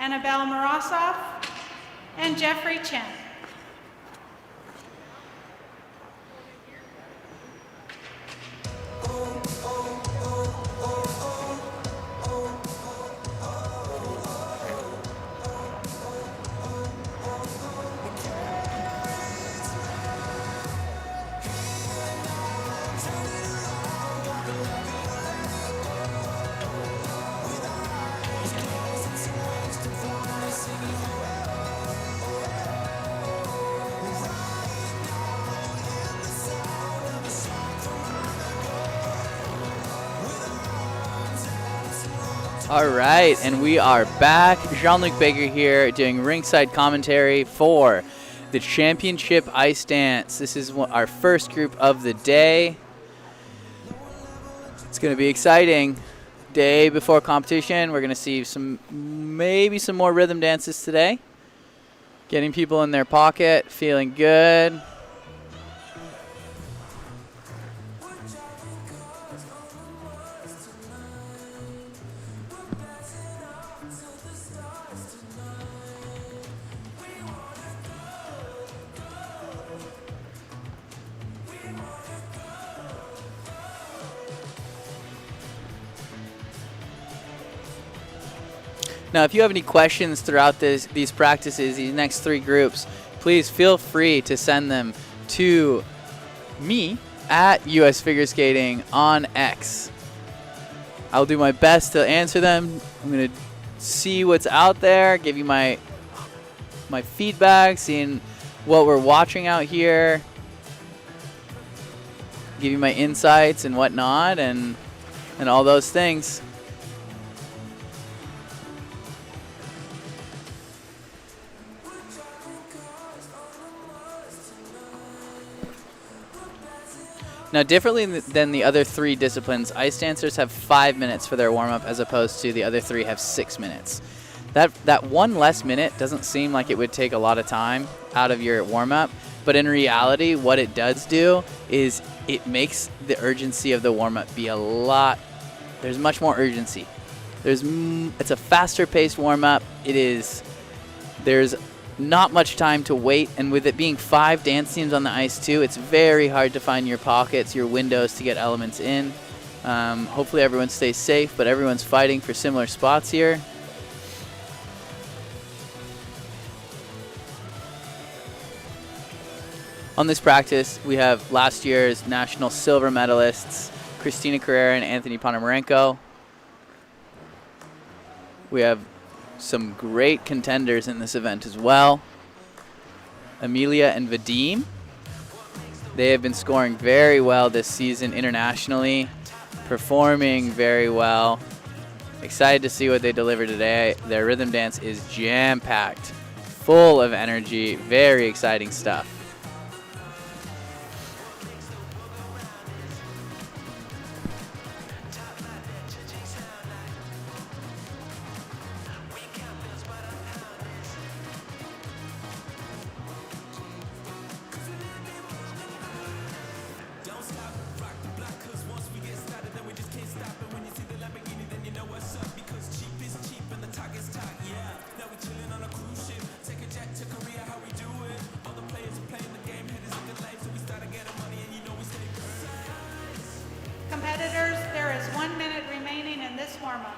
Annabelle Morozov, and Jeffrey Chen. All right, and we are back. Jean-Luc Baker here doing ringside commentary for the championship ice dance. This is our first group of the day. It's going to be exciting. Day before competition, we're going to see maybe some more rhythm dances today. Getting people in their pocket, feeling good. Now, if you have any questions throughout these practices, these next three groups, please feel free to send them to me at US Figure Skating on X. I'll do my best to answer them. I'm going to see what's out there, give you my feedback, seeing what we're watching out here, give you my insights and whatnot, and all those things. Now, differently than the other three disciplines, ice dancers have 5 minutes for their warm-up as opposed to the other three have 6 minutes. That one less minute doesn't seem like it would take a lot of time out of your warm-up, but in reality, what it does do is it makes the urgency of the warm-up be there's much more urgency. It's a faster-paced warm-up. There's not much time to wait, and with it being 5 dance teams on the ice too, it's very hard to find your pockets, your windows to get elements in. Hopefully everyone stays safe, but everyone's fighting for similar spots here. On this practice, we have last year's national silver medalists, Christina Carrera and Anthony Ponomarenko. We have some great contenders in this event as well. Amelia and Vadim. They have been scoring very well this season internationally, performing very well. Excited to see what they deliver today. Their rhythm dance is jam-packed, full of energy, very exciting stuff. Competitors, there is 1 minute remaining in this warm-up.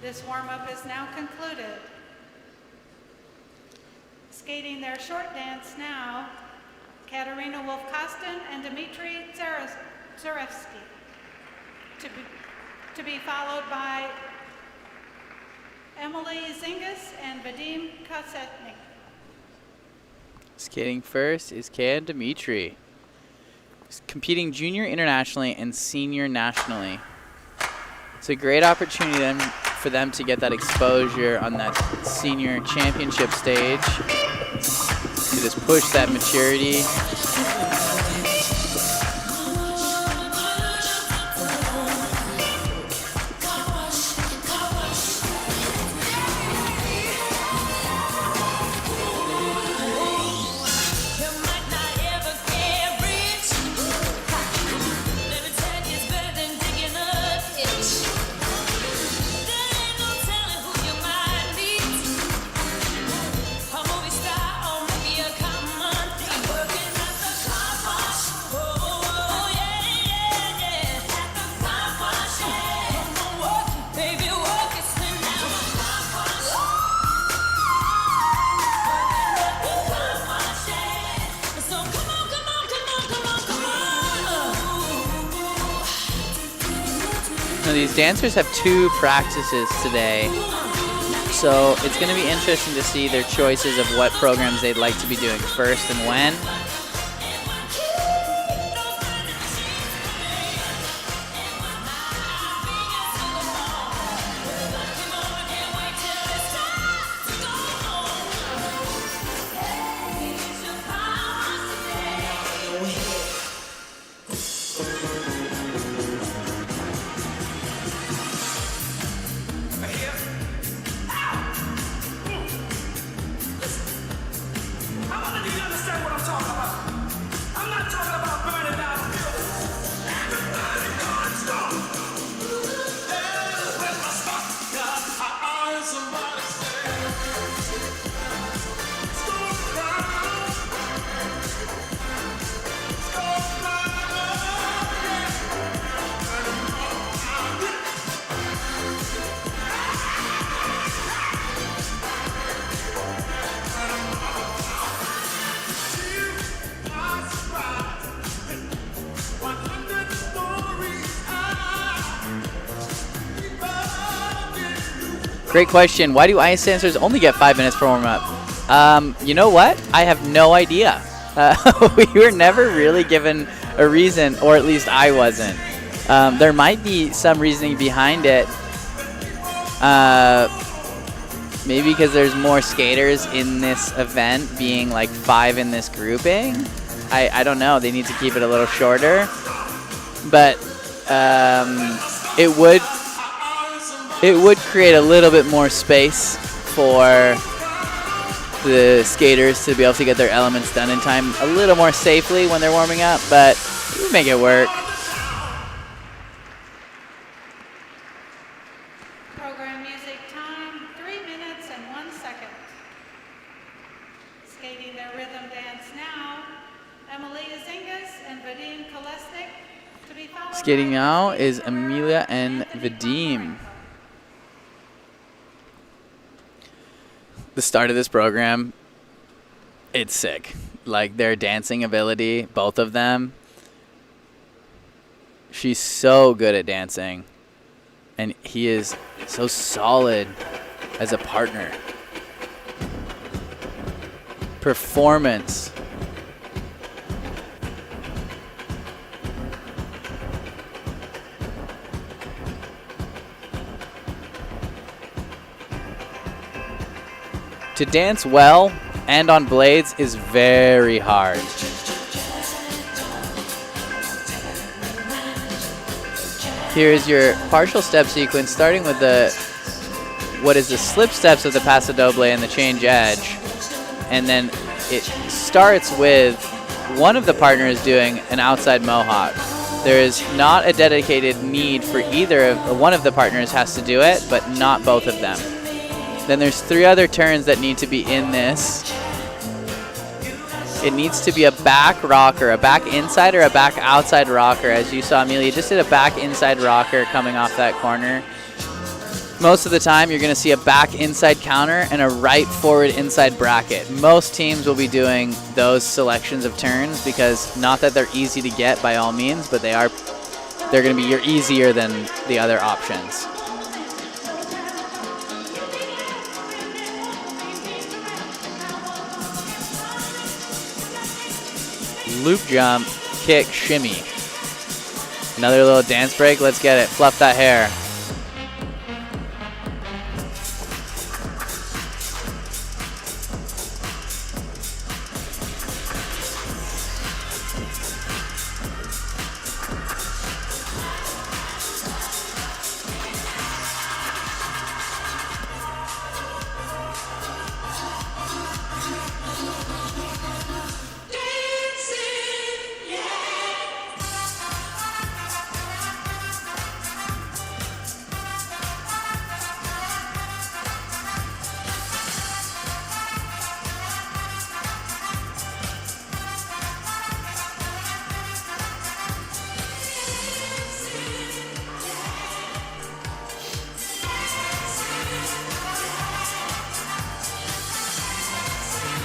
This warm-up is now concluded. Skating their short dance now, Katerina Wolf-Kosten and Dmitry Zarevsky. to be followed by Emily Zingas and Vadim Kosetnik. Skating first is Kan Dimitri. He's competing junior internationally and senior nationally. It's a great opportunity then for them to get that exposure on that senior championship stage, to just push that maturity. Now these dancers have 2 practices today, so it's going to be interesting to see their choices of what programs they'd like to be doing first and when. Great question. Why do ice dancers only get 5 minutes for warm-up? You know what? I have no idea. We were never really given a reason, or at least I wasn't. There might be some reasoning behind it. Maybe because there's more skaters in this event, being like 5 in this grouping. I don't know. They need to keep it a little shorter. But it would create a little bit more space for the skaters to be able to get their elements done in time a little more safely when they're warming up, but we make it work. Program music time, 3 minutes and 1 second. Skating their rhythm dance now, Emily Zingas and Vadim Kolesnik. To be followed Skating by now Vadim is Guerrero Amelia and Anthony Vadim. Pomeranko. The start of this program, it's sick. Like their dancing ability, both of them. She's so good at dancing, and he is so solid as a partner. Performance. To dance well and on blades is very hard. Here is your partial step sequence, starting with what is the slip steps of the paso doble and the change edge. And then it starts with one of the partners doing an outside mohawk. There is not a dedicated need for either of one of the partners has to do it, but not both of them. Then there's 3 other turns that need to be in this. It needs to be a back rocker, a back inside or a back outside rocker. As you saw, Amelia just did a back inside rocker coming off that corner. Most of the time, you're going to see a back inside counter and a right forward inside bracket. Most teams will be doing those selections of turns because not that they're easy to get by all means, but they are they're going to be easier than the other options. Loop jump, kick, shimmy. Another little dance break. Let's get it. Fluff that hair.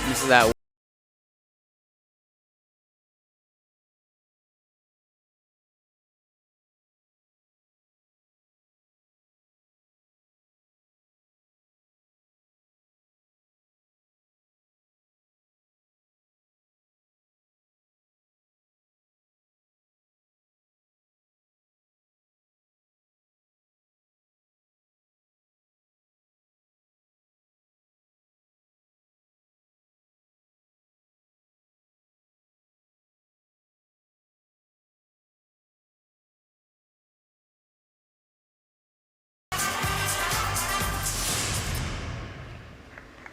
This is that.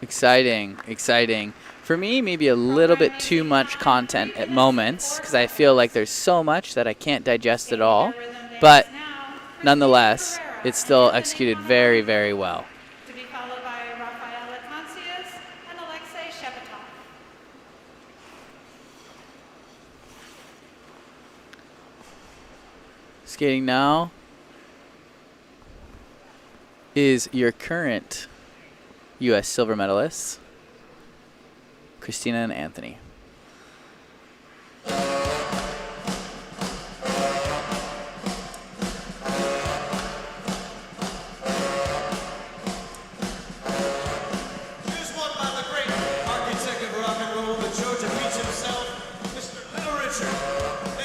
Exciting, exciting. For me, maybe a little bit too much content at moments because I feel like there's so much that I can't digest it all. But nonetheless, it's still executed very, very well. To be followed by Rafaela Cancias and Alexei Shepetov. Skating now is your current U.S. silver medalists, Christina and Anthony.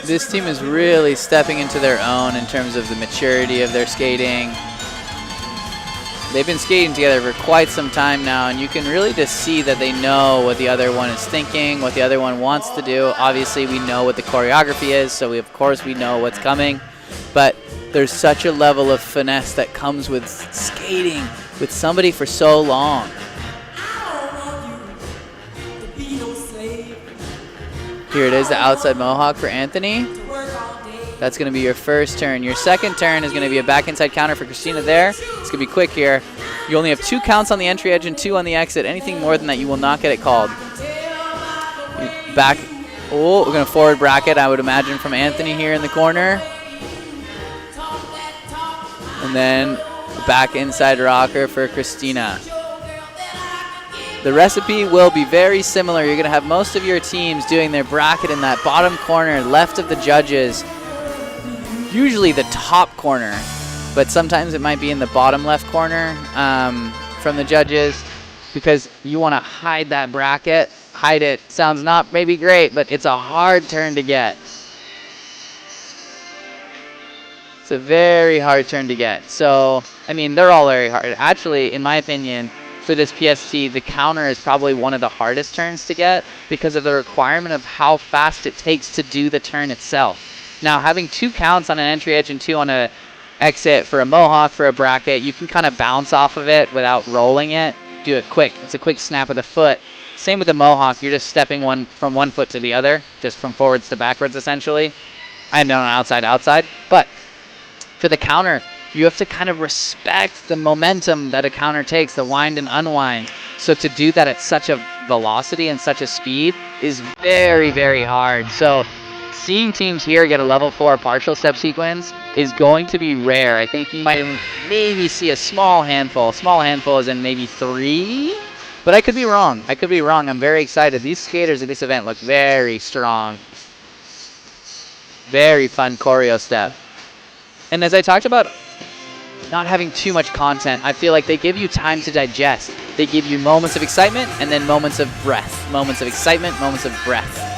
This team is really stepping into their own in terms of the maturity of their skating. They've been skating together for quite some time now, and you can really just see that they know what the other one is thinking, what the other one wants to do. Obviously, we know what the choreography is, so of course we know what's coming. But there's such a level of finesse that comes with skating with somebody for so long. Here it is, the outside mohawk for Anthony. That's going to be your first turn. Your second turn is going to be a back inside counter for Christina there. It's going to be quick here. You only have 2 counts on the entry edge and 2 on the exit. Anything more than that, you will not get it called. Back. Oh, we're going to forward bracket, I would imagine, from Anthony here in the corner. And then back inside rocker for Christina. The recipe will be very similar. You're going to have most of your teams doing their bracket in that bottom corner left of the judges. Usually the top corner, but sometimes it might be in the bottom left corner from the judges because you want to hide that bracket. Hide it. Sounds not maybe great, but it's a hard turn to get. It's a very hard turn to get. So, I mean, they're all very hard. Actually, in my opinion, for this PST, the counter is probably one of the hardest turns to get because of the requirement of how fast it takes to do the turn itself. Now, having 2 counts on an entry edge and 2 on a exit for a mohawk, for a bracket, you can kind of bounce off of it without rolling it. Do it quick. It's a quick snap of the foot. Same with the mohawk. You're just stepping from one foot to the other, just from forwards to backwards, essentially. I know outside. But for the counter, you have to kind of respect the momentum that a counter takes, the wind and unwind. So to do that at such a velocity and such a speed is very, very hard. So seeing teams here get a level 4 partial step sequence is going to be rare. I think you might maybe see a small handful. Small handful is in maybe 3, but I could be wrong. I'm very excited. These skaters at this event look very strong. Very fun choreo step. And as I talked about not having too much content, I feel like they give you time to digest. They give you moments of excitement and then moments of breath. Moments of excitement, moments of breath.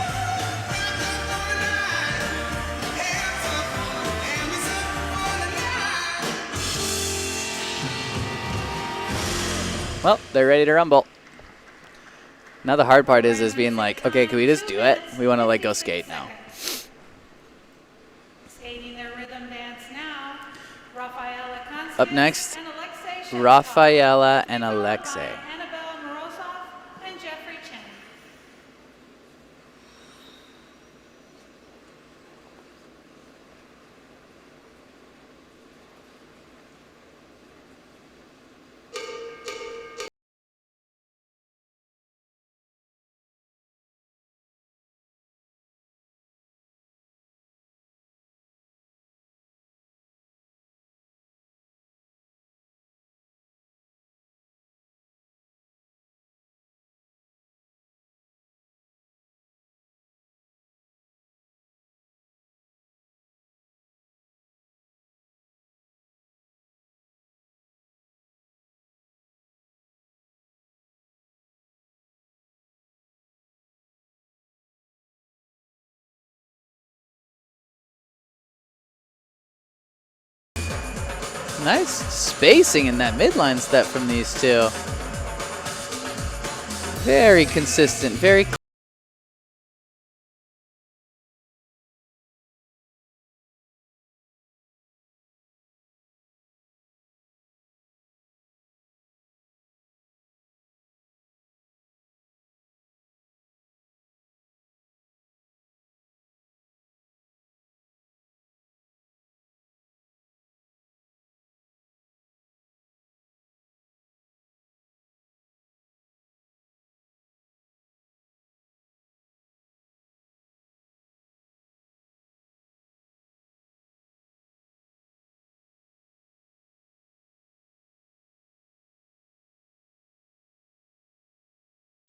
Well, they're ready to rumble. Now the hard part is being like, okay, can we just do it? We want to like go skate now. Skating their rhythm dance now, Rafaela Consius Up next, and Alexei Shevkov, Rafaela and followed by Alexei. Annabelle Morozov and Jeffrey Chen. Nice spacing in that midline step from these two. Very consistent, very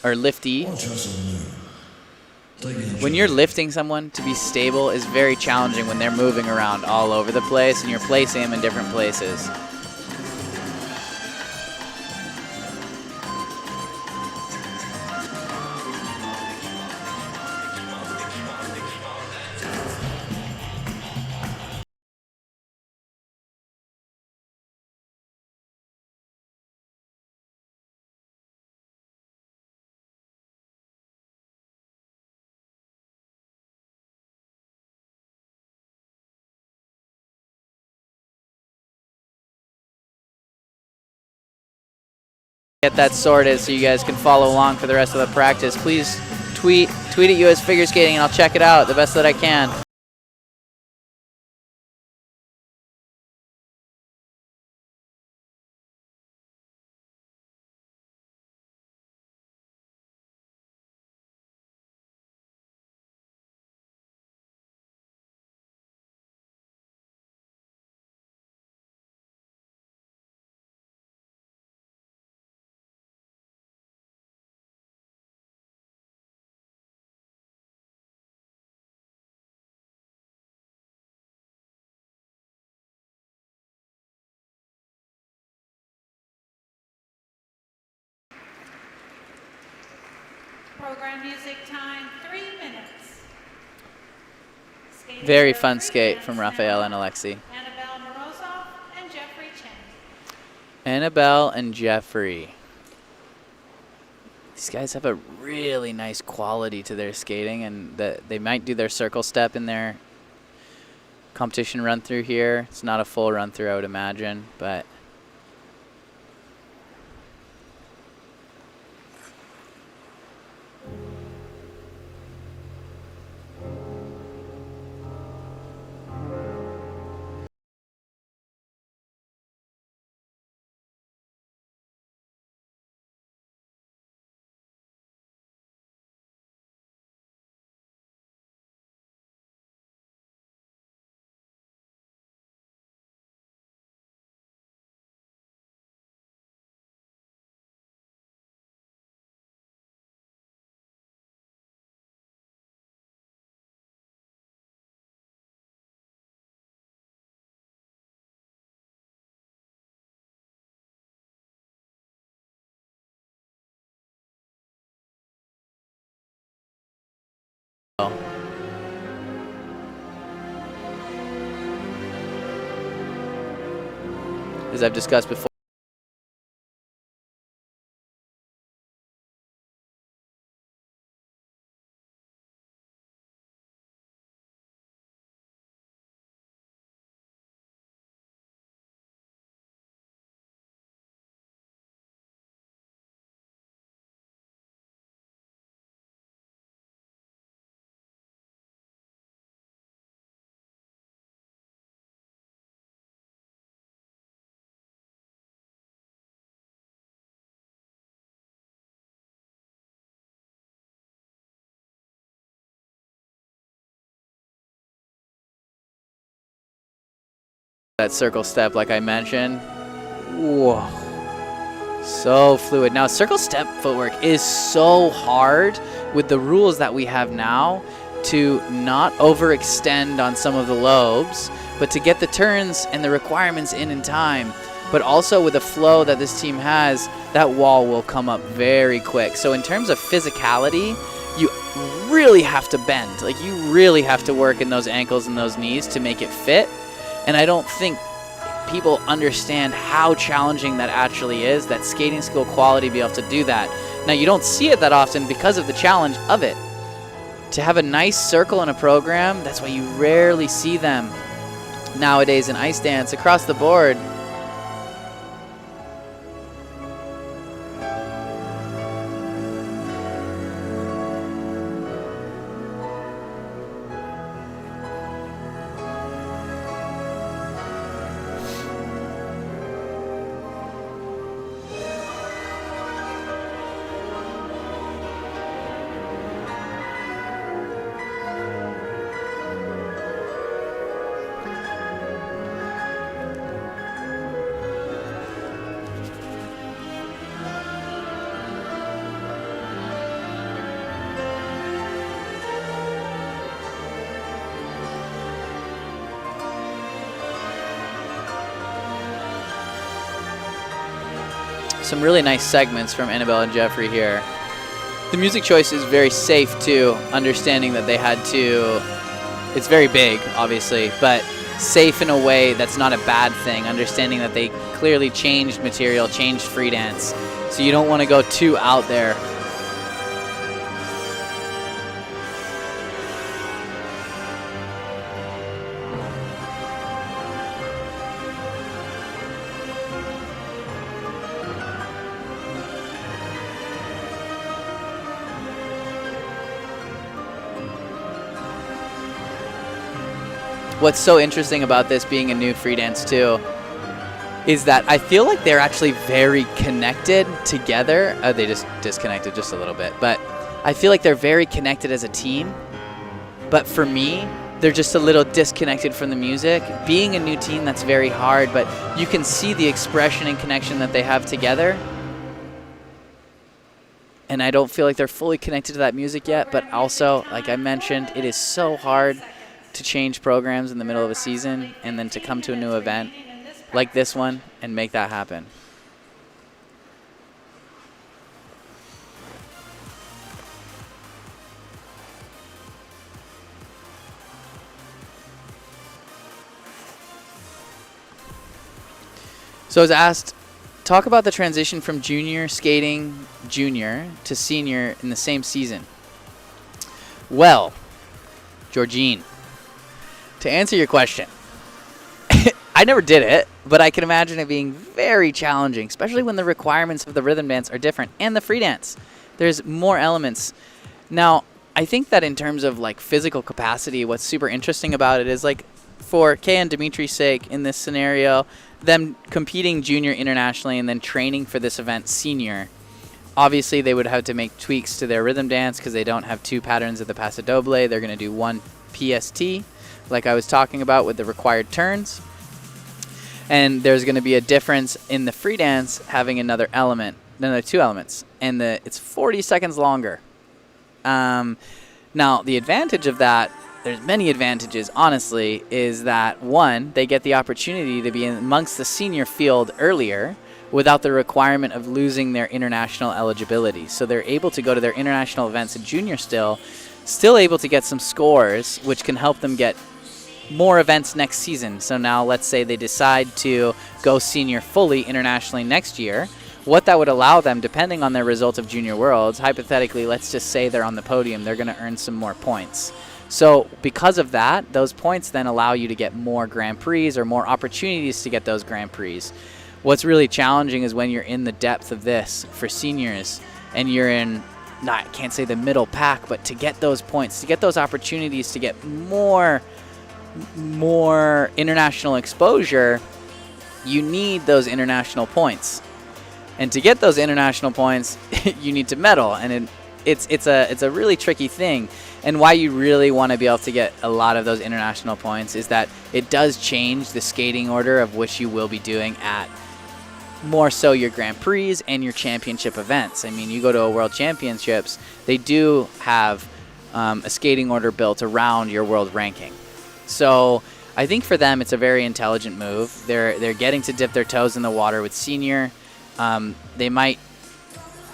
or lifty. When you're lifting someone, to be stable is very challenging when they're moving around all over the place and you're placing them in different places. Get that sorted so you guys can follow along for the rest of the practice. Please tweet at US Figure Skating and I'll check it out the best that I can. Program music time, 3 minutes. Skating Very their fun free skate dance from now, Rafael and Alexei. Annabelle Morozov and Jeffrey Chen. Annabelle and Jeffrey. These guys have a really nice quality to their skating, and they might do their circle step in their competition run through here. It's not a full run through, I would imagine, but As I've discussed before. That circle step, like I mentioned. Whoa. So fluid. Now, circle step footwork is so hard with the rules that we have now to not overextend on some of the lobes, but to get the turns and the requirements in time. But also with the flow that this team has, that wall will come up very quick. So in terms of physicality, you really have to bend. Like, you really have to work in those ankles and those knees to make it fit. And I don't think people understand how challenging that actually is, that skating skill quality, be able to do that. Now, you don't see it that often because of the challenge of it. To have a nice circle in a program, that's why you rarely see them nowadays in ice dance across the board. Some really nice segments from Annabelle and Jeffrey here. The music choice is very safe too, understanding that they had to, it's very big obviously, but safe in a way that's not a bad thing, understanding that they clearly changed material, changed free dance, so you don't want to go too out there. What's so interesting about this being a new free dance too is that I feel like they're actually very connected together. They just disconnected just a little bit, but I feel like they're very connected as a team. But for me, they're just a little disconnected from the music. Being a new team, that's very hard, but you can see the expression and connection that they have together. And I don't feel like they're fully connected to that music yet, but also, like I mentioned, it is so hard to change programs in the middle of a season and then to come to a new event like this one and make that happen. So I was asked, talk about the transition from junior skating junior to senior in the same season. Well, Georgine, to answer your question, I never did it, but I can imagine it being very challenging, especially when the requirements of the rhythm dance are different and the free dance. There's more elements. Now, I think that in terms of like physical capacity, what's super interesting about it is like for Kay and Dimitri's sake in this scenario, them competing junior internationally and then training for this event senior, obviously they would have to make tweaks to their rhythm dance because they don't have two patterns of the paso doble. They're going to do one PST, like I was talking about with the required turns. And there's going to be a difference in the free dance having another two elements. And it's 40 seconds longer. Now, the advantage of that, there's many advantages, honestly, is that, one, they get the opportunity to be amongst the senior field earlier without the requirement of losing their international eligibility. So they're able to go to their international events in junior still. still able to get some scores, which can help them get more events next season. So now let's say they decide to go senior fully internationally next year. What that would allow them, depending on their result of Junior Worlds, hypothetically, let's just say they're on the podium, they're going to earn some more points. So because of that, those points then allow you to get more Grand Prix or more opportunities to get those Grand Prix. What's really challenging is when you're in the depth of this for seniors and you're in, I can't say the middle pack, but to get those points, to get those opportunities to get more international exposure, you need those international points. And to get those international points, you need to medal, and it's a really tricky thing. And why you really want to be able to get a lot of those international points is that it does change the skating order of which you will be doing at more so your Grand Prix and your championship events. I mean, you go to a World Championships, they do have a skating order built around your world ranking. So I think for them, it's a very intelligent move. They're getting to dip their toes in the water with senior. They might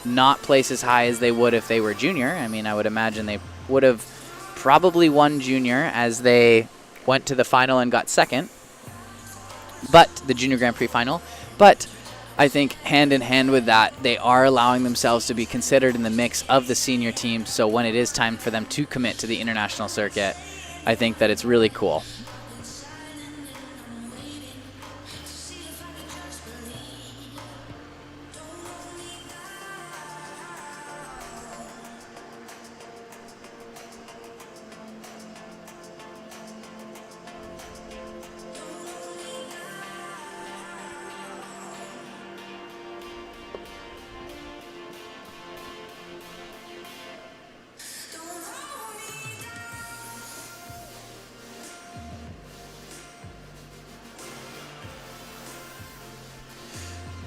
not place as high as they would if they were junior. I mean, I would imagine they would have probably won junior as they went to the final and got second, but the Junior Grand Prix final. But I think hand in hand with that, they are allowing themselves to be considered in the mix of the senior team. So when it is time for them to commit to the international circuit, I think that it's really cool.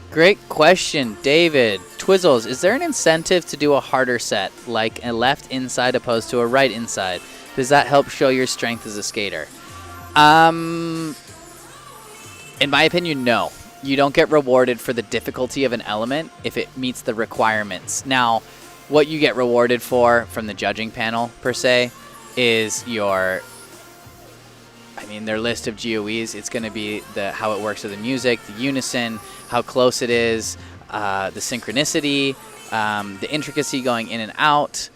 Great question, David. Twizzles, is there an incentive to do a harder set, like a left inside opposed to a right inside? Does that help show your strength as a skater? In my opinion, no. You don't get rewarded for the difficulty of an element if it meets the requirements. Now, what you get rewarded for from the judging panel, per se, is their list of GOEs. It's going to be how it works with the music, the unison, how close it is, the synchronicity, the intricacy going in and out.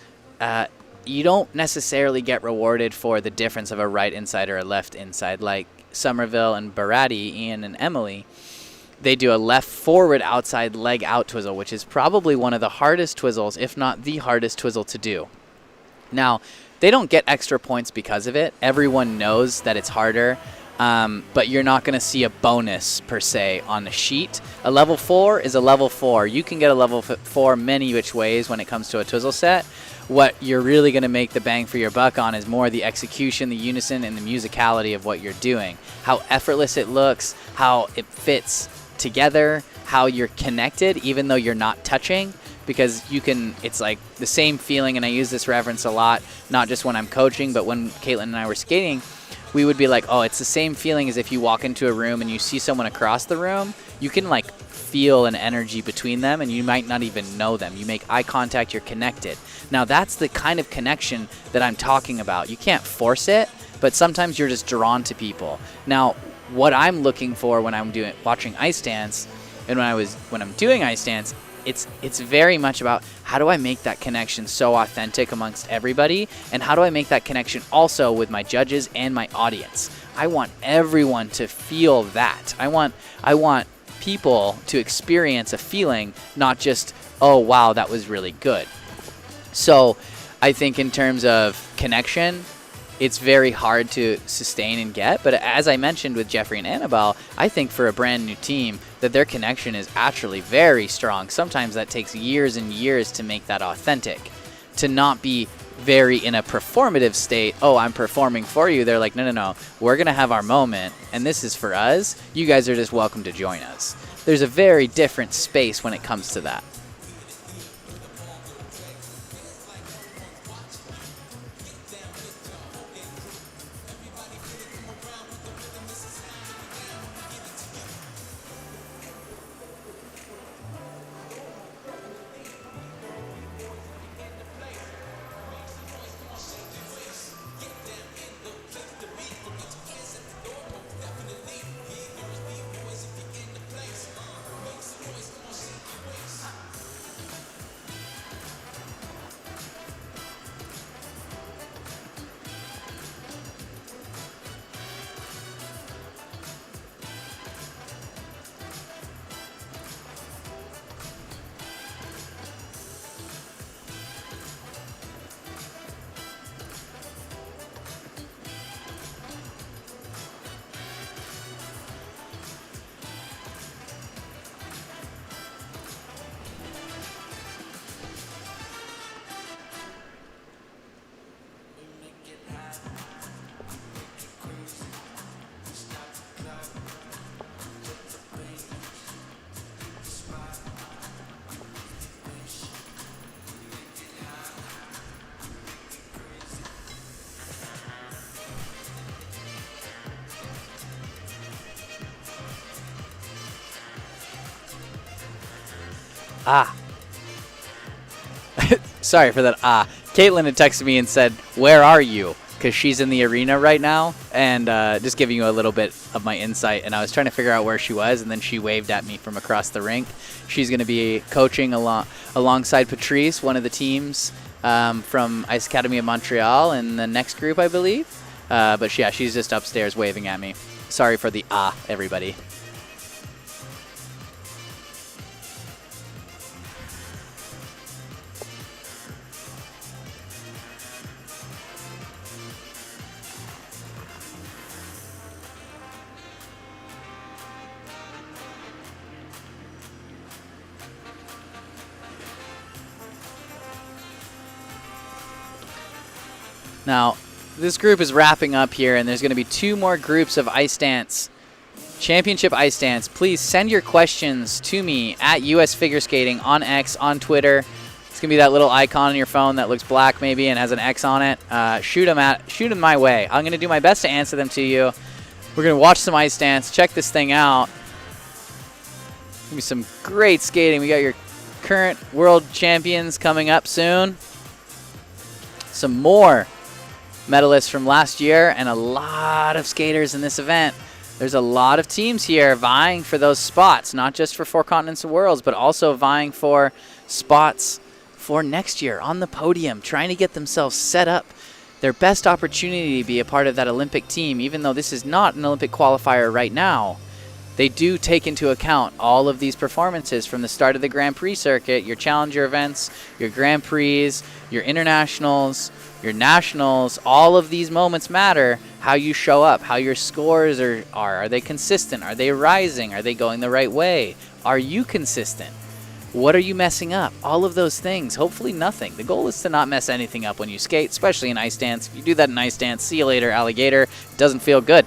You don't necessarily get rewarded for the difference of a right inside or a left inside. Like Somerville and Barati, Ian and Emily, they do a left forward outside leg out twizzle, which is probably one of the hardest twizzles, if not the hardest twizzle to do. Now, they don't get extra points because of it. Everyone knows that it's harder, but you're not going to see a bonus, per se, on the sheet. A level 4 is a level 4. You can get a level 4 many which ways when it comes to a twizzle set. What you're really going to make the bang for your buck on is more the execution, the unison, and the musicality of what you're doing. How effortless it looks, how it fits together, how you're connected even though you're not touching. Because it's like the same feeling, and I use this reference a lot, not just when I'm coaching, but when Caitlin and I were skating, we would be like, oh, it's the same feeling as if you walk into a room and you see someone across the room. You can feel an energy between them, and you might not even know them. You make eye contact, you're connected. Now that's the kind of connection that I'm talking about. You can't force it, but sometimes you're just drawn to people. Now, what I'm looking for when I'm watching ice dance, and when I'm doing ice dance, it's very much about how do I make that connection so authentic amongst everybody, and how do I make that connection also with my judges and my audience. I want everyone to feel that. I want people to experience a feeling, not just, oh wow, that was really good. So I think in terms of connection, it's very hard to sustain and get. But as I mentioned with Jeffrey and Annabelle, I think for a brand new team that their connection is actually very strong. Sometimes that takes years and years to make that authentic. To not be very in a performative state, oh, I'm performing for you. They're like, no, we're going to have our moment, and this is for us. You guys are just welcome to join us. There's a very different space when it comes to that. Ah. Sorry for that. Ah. Caitlin had texted me and said, "Where are you?" Because she's in the arena right now, and just giving you a little bit of my insight. And I was trying to figure out where she was, and then she waved at me from across the rink. She's going to be coaching alongside Patrice, one of the teams from Ice Academy of Montreal in the next group, I believe. But yeah, she's just upstairs waving at me. Sorry for the everybody. Now, this group is wrapping up here, and there's going to be 2 more groups of Ice Dance, Championship Ice Dance. Please send your questions to me at US Figure Skating on X, on Twitter. It's going to be that little icon on your phone that looks black maybe and has an X on it. Shoot them my way. I'm going to do my best to answer them to you. We're going to watch some Ice Dance, check this thing out. Going to be some great skating. We got your current world champions coming up soon. Some more medalists from last year, and a lot of skaters in this event. There's a lot of teams here vying for those spots, not just for 4 Continents of Worlds, but also vying for spots for next year on the podium, trying to get themselves set up their best opportunity to be a part of that Olympic team. Even though this is not an Olympic qualifier right now, they do take into account all of these performances from the start of the Grand Prix circuit, your challenger events, your Grand Prix, your internationals, your nationals. All of these moments matter. How you show up, how your scores are. Are they consistent? Are they rising? Are they going the right way? Are you consistent? What are you messing up? All of those things. Hopefully nothing. The goal is to not mess anything up when you skate, especially in ice dance. If you do that in ice dance, see you later, alligator. It doesn't feel good.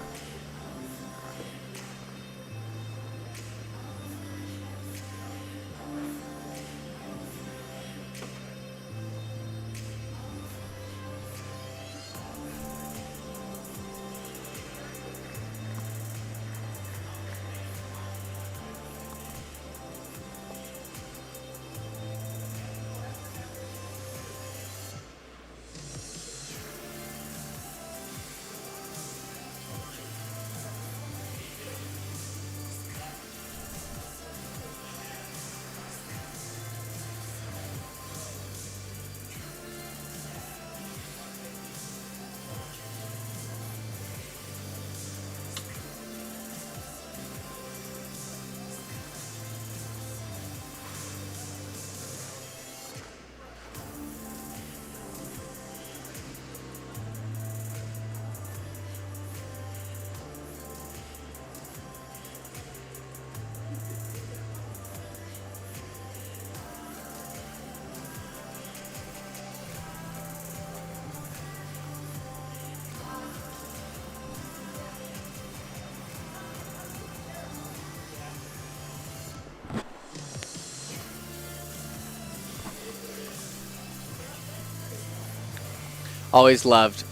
Always loved,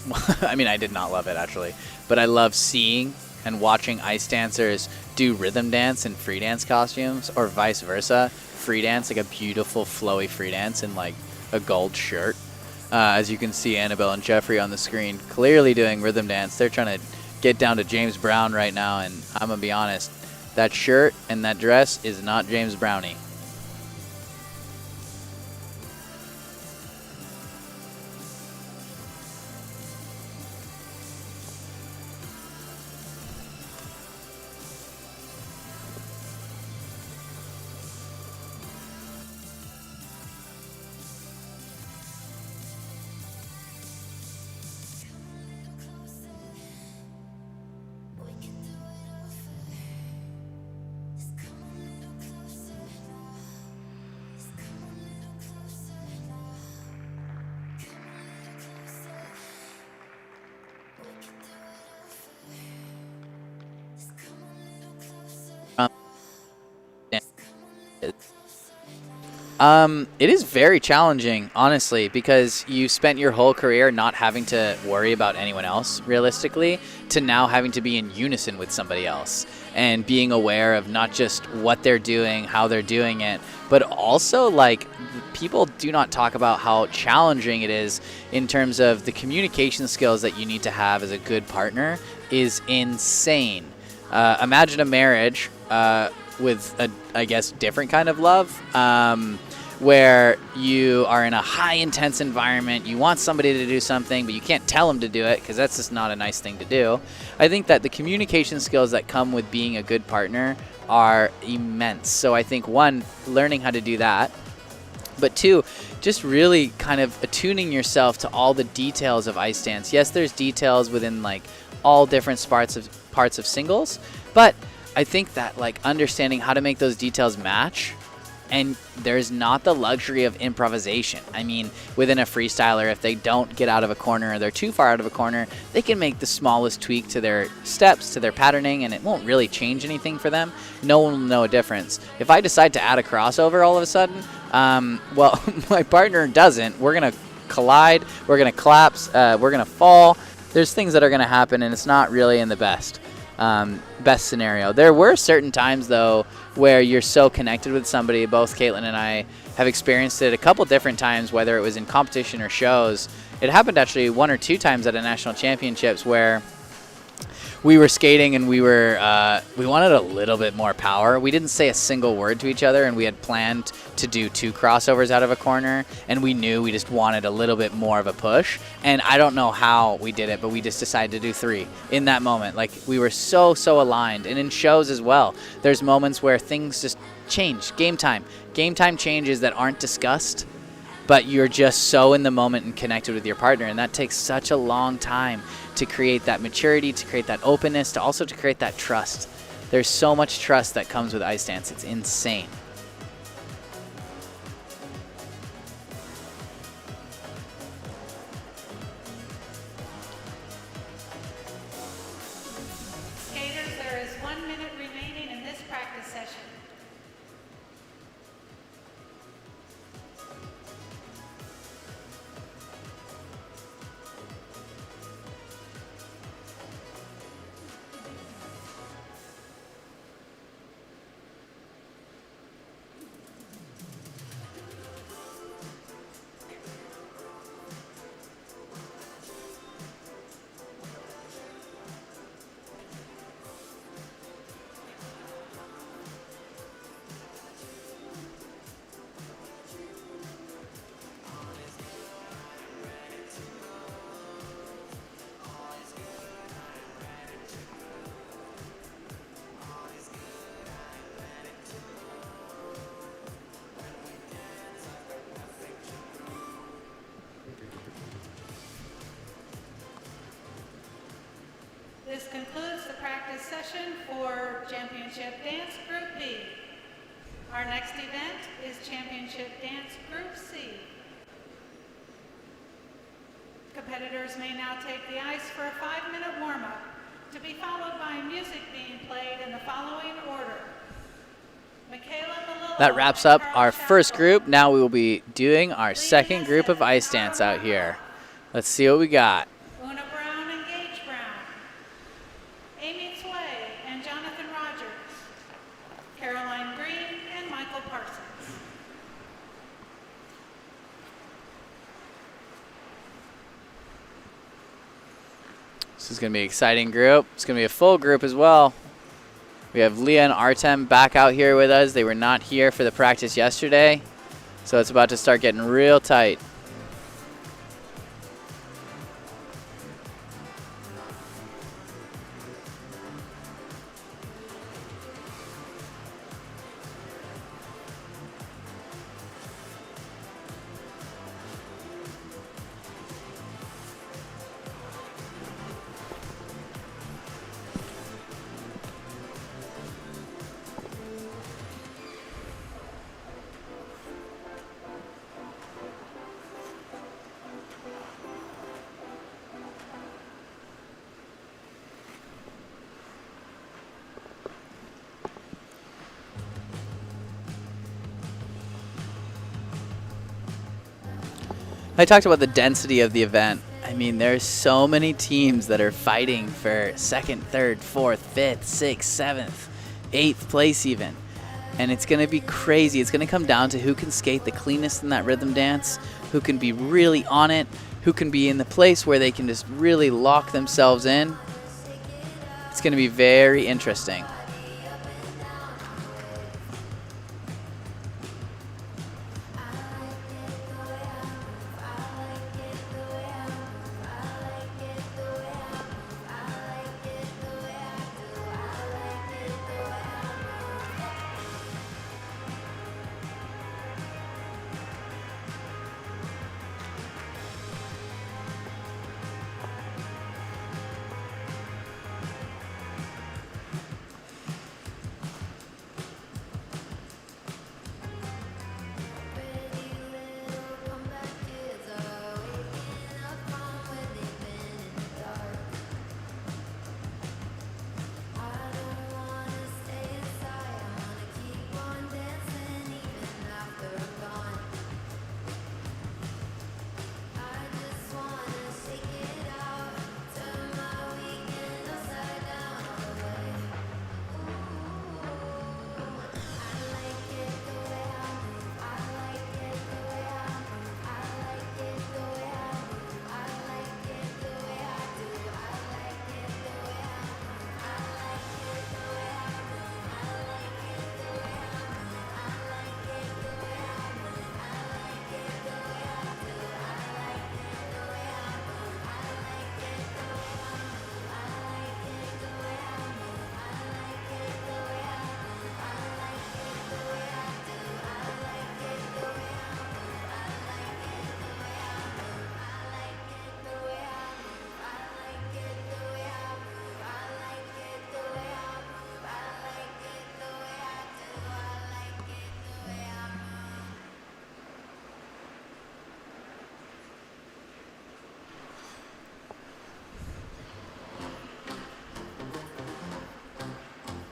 I mean, I did not love it actually, but I love seeing and watching ice dancers do rhythm dance in free dance costumes, or vice versa. Free dance, like a beautiful flowy free dance in like a gold shirt. As you can see Annabelle and Jeffrey on the screen clearly doing rhythm dance. They're trying to get down to James Brown right now, and I'm going to be honest, that shirt and that dress is not James Brownie. It is very challenging, honestly, because you spent your whole career not having to worry about anyone else, realistically, to now having to be in unison with somebody else. and being aware of not just what they're doing, how they're doing it, but also like people do not talk about how challenging it is in terms of the communication skills that you need to have as a good partner is insane. Imagine a marriage with a, I guess, different kind of love, where you are in a high intense environment. You want somebody to do something, but you can't tell them to do it because that's just not a nice thing to do. I think that the communication skills that come with being a good partner are immense. So I think, one, learning how to do that, but two, just really kind of attuning yourself to all the details of ice dance. Yes, there's details within like all different parts of singles, but I think that like understanding how to make those details match, and there's not the luxury of improvisation. I mean, within a freestyler, if they don't get out of a corner or they're too far out of a corner, they can make the smallest tweak to their steps, to their patterning, and it won't really change anything for them. No one will know a difference. If I decide to add a crossover all of a sudden, well, my partner doesn't. We're going to collide, we're going to collapse, we're going to fall. There's things that are going to happen, and it's not really in the best scenario. There were certain times, though, where you're so connected with somebody. Both Caitlin and I have experienced it a couple different times, whether it was in competition or shows. It happened actually 1 or 2 times at a national championships where we were skating and we wanted a little bit more power. We didn't say a single word to each other, and we had planned to do 2 crossovers out of a corner, and we knew we just wanted a little bit more of a push. And I don't know how we did it, but we just decided to do 3 in that moment. Like, we were so aligned. And in shows as well, there's moments where things just change. Game time changes that aren't discussed, but you're just so in the moment and connected with your partner, and that takes such a long time to create that maturity, to create that openness, to also to create that trust. There's so much trust that comes with ice dance. It's insane. Skaters, there is 1 minute remaining in this practice session. This concludes the practice session for Championship Dance Group B. Our next event is Championship Dance Group C. Competitors may now take the ice for a 5-minute warm-up, to be followed by music being played in the following order. That wraps up our first group. Now we will be doing our second group of ice dance out here. Let's see what we got. Una Brown and Gage Brown. Amy Tway and Jonathan Rogers. Caroline Green and Michael Parsons. This is going to be an exciting group. It's going to be a full group as well. We have Leah and Artem back out here with us. They were not here for the practice yesterday, so it's about to start getting real tight. I talked about the density of the event. I mean, there's so many teams that are fighting for second, third, fourth, fifth, sixth, seventh, eighth place even. And it's going to be crazy. It's going to come down to who can skate the cleanest in that rhythm dance, who can be really on it, who can be in the place where they can just really lock themselves in. It's going to be very interesting.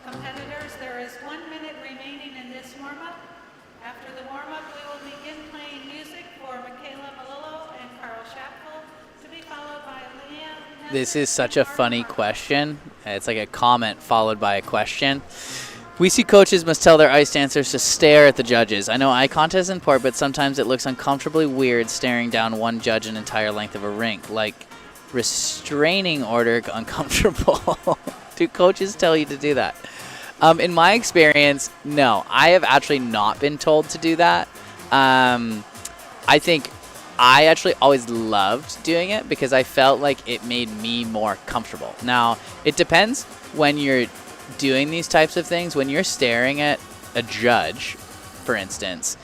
Competitors, there is 1 minute remaining in this warm-up. After the warm-up, we will begin playing music for Michaela Malillo and Carl Schapfel, to be followed by Leanne. This is such a funny question. It's like a comment followed by a question. We see coaches must tell their ice dancers to stare at the judges. I know eye contact is important, but sometimes it looks uncomfortably weird staring down one judge an entire length of a rink. Like restraining order uncomfortable. Do coaches tell you to do that? In my experience, no. I have actually not been told to do that. I think I actually always loved doing it because I felt like it made me more comfortable. Now, it depends when you're doing these types of things. When you're staring at a judge, for instance,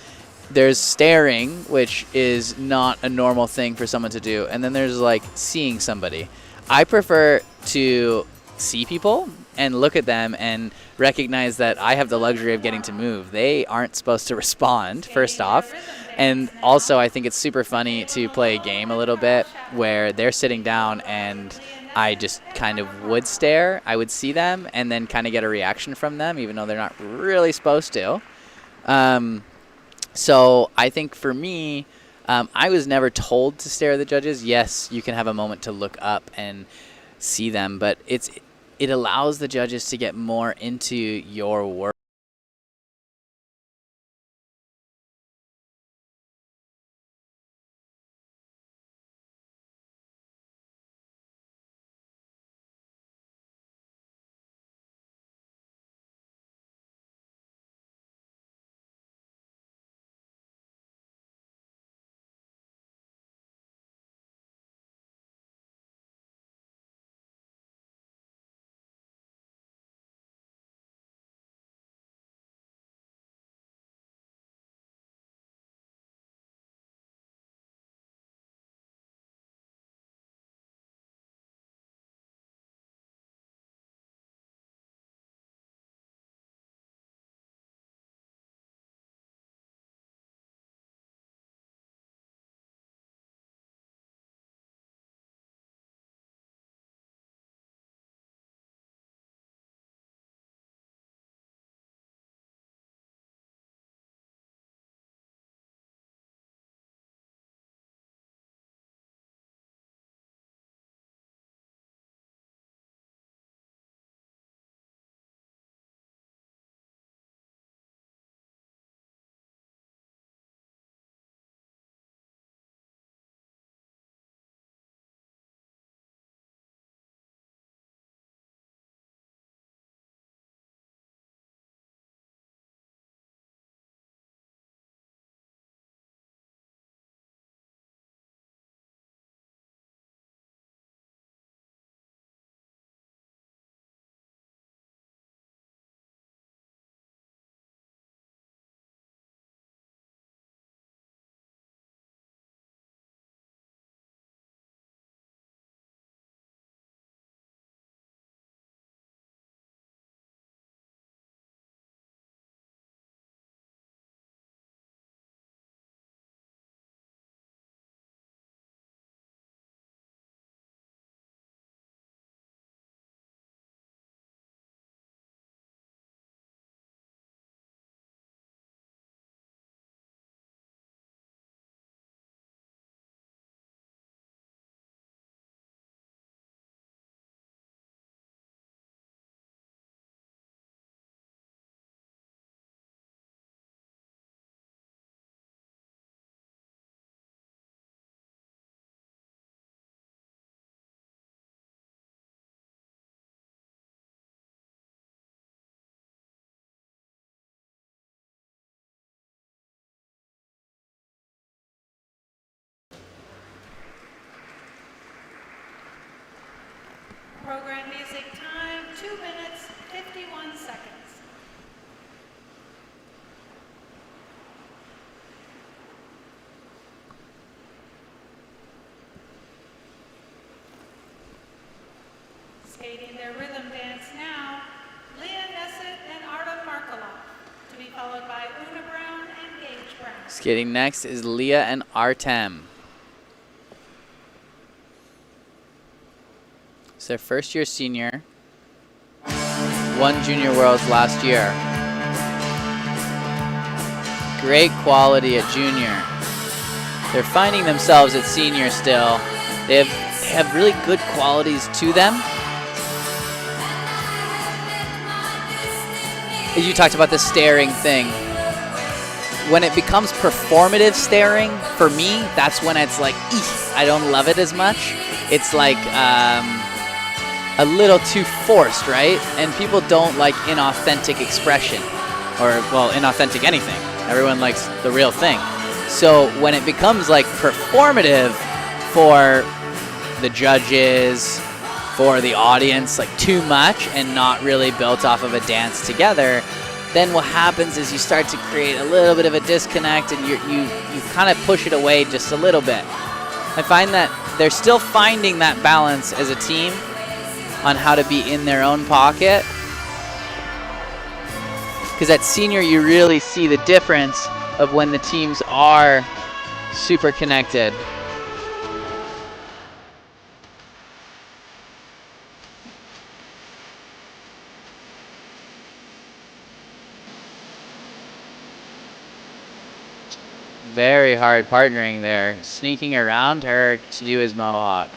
there's staring, which is not a normal thing for someone to do, and then there's like seeing somebody. I prefer to see people and look at them and recognize that I have the luxury of getting to move. They aren't supposed to respond, first off. And also, I think it's super funny to play a game a little bit where they're sitting down and I just kind of would stare. I would see them and then kind of get a reaction from them, even though they're not really supposed to. So I think for me, I was never told to stare at the judges. Yes, you can have a moment to look up and see them, but it allows the judges to get more into your work. Program music time, 2 minutes, 51 seconds. Skating their rhythm dance now, Leah Nessett and Artem Markelov, to be followed by Una Brown and Gage Brown. Skating next is Leah and Artem. It's their first year senior. Won Junior Worlds last year. Great quality at junior. They're finding themselves at senior still. They have really good qualities to them. As you talked about the staring thing. When it becomes performative staring, for me, that's when it's like, eek, I don't love it as much. It's like a little too forced, right? And people don't like inauthentic expression or, well, inauthentic anything. Everyone likes the real thing. So when it becomes like performative for the judges, for the audience, like too much and not really built off of a dance together, then what happens is you start to create a little bit of a disconnect and you kind of push it away just a little bit. I find that they're still finding that balance as a team on how to be in their own pocket. Because at senior, you really see the difference of when the teams are super connected. Very hard partnering there. Sneaking around her to do his mohawk.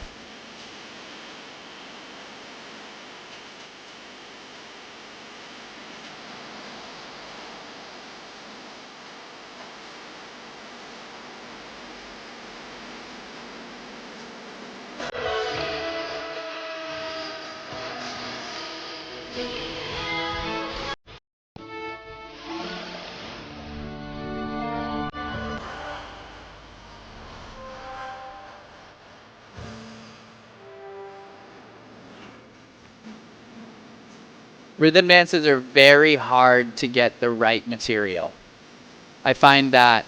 Rhythm dances are very hard to get the right material. I find that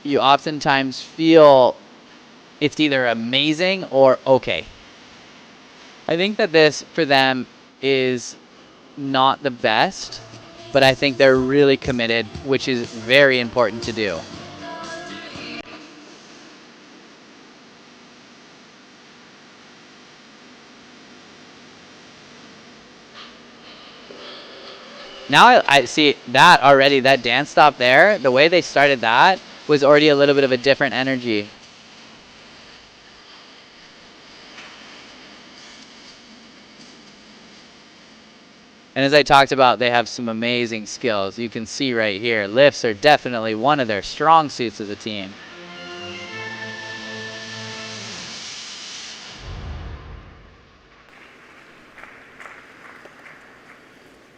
you oftentimes feel it's either amazing or okay. I think that this, for them, is not the best, but I think they're really committed, which is very important to do. Now I see that already, that dance stop there, the way they started that was already a little bit of a different energy. And as I talked about, they have some amazing skills. You can see right here, lifts are definitely one of their strong suits as a team.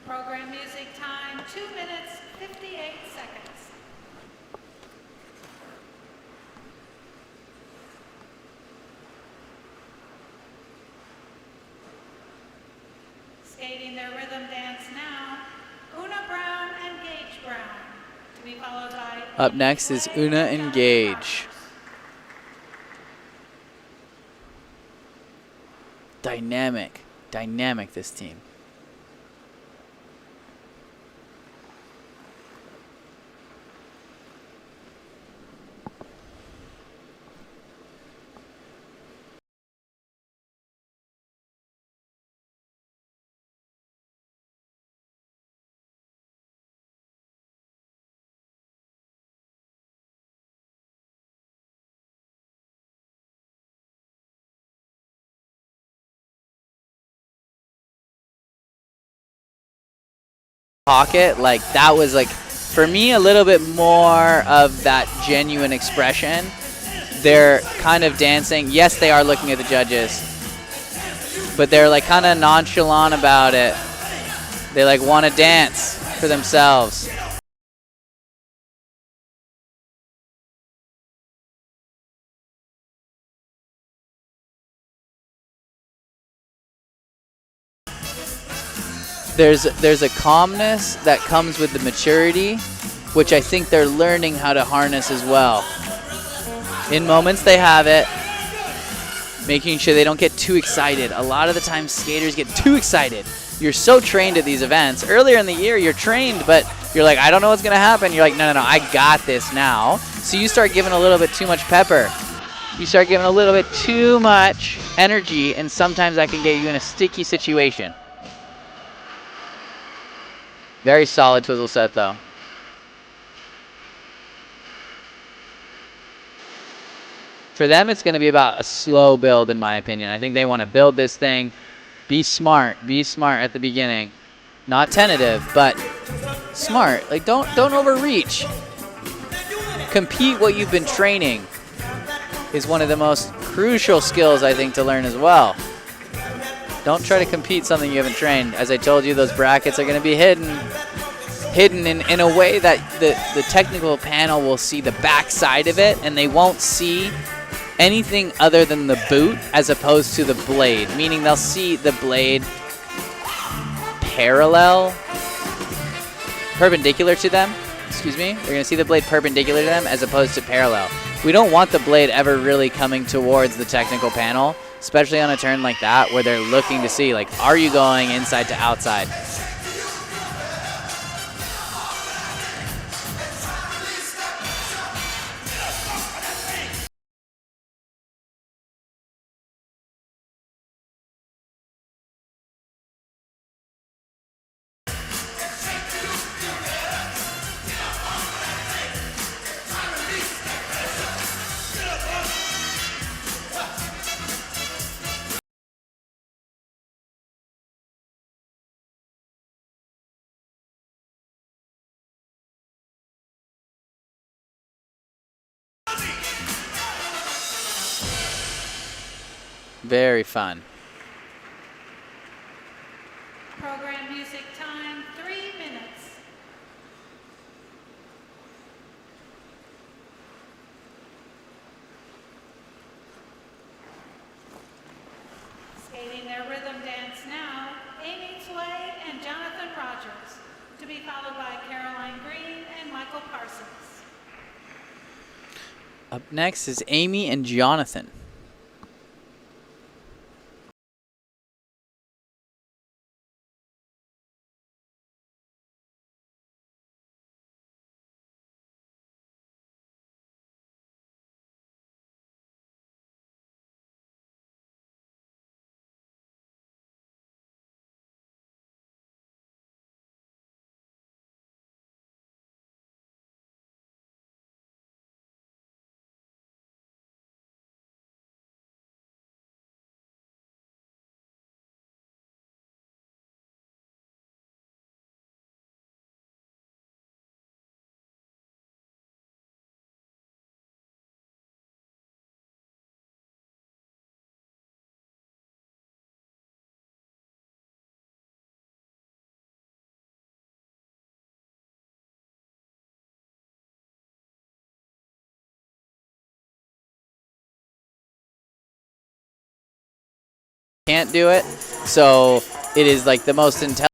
Program music time, 2 minutes, 58 seconds. Skating their rhythm dance now, Una Brown and Gage Brown, to be followed by... Up next is Una and Gage. Dynamic this team. Pocket, like that was like, for me, a little bit more of that genuine expression. They're kind of dancing. Yes, they are looking at the judges, but they're like kind of nonchalant about it. They like want to dance for themselves. there's a calmness that comes with the maturity, which I think they're learning how to harness as well. In moments they have it, making sure they don't get too excited. A lot of the time skaters get too excited. You're so trained at these events. Earlier in the year, you're trained, but you're like, I don't know what's going to happen. You're like, no, I got this now. So you start giving a little bit too much pepper. You start giving a little bit too much energy, and sometimes that can get you in a sticky situation. Very solid twizzle set, though. For them, it's going to be about a slow build, in my opinion. I think they want to build this thing. Be smart at the beginning. Not tentative, but smart. Like, don't overreach. Compete what you've been training is one of the most crucial skills, I think, to learn as well. Don't try to compete something you haven't trained. As I told you, those brackets are going to be hidden in a way that the technical panel will see the back side of it, and they won't see anything other than the boot as opposed to the blade, meaning they'll see the blade perpendicular to them. Excuse me. They're going to see the blade perpendicular to them as opposed to parallel. We don't want the blade ever really coming towards the technical panel, especially on a turn like that where they're looking to see, like, are you going inside to outside? Very fun. Program music time, 3 minutes. Skating their rhythm dance now, Amy Tway and Jonathan Rogers, to be followed by Caroline Green and Michael Parsons. Up next is Amy and Jonathan. Can't do it, so it is like the most intelligent.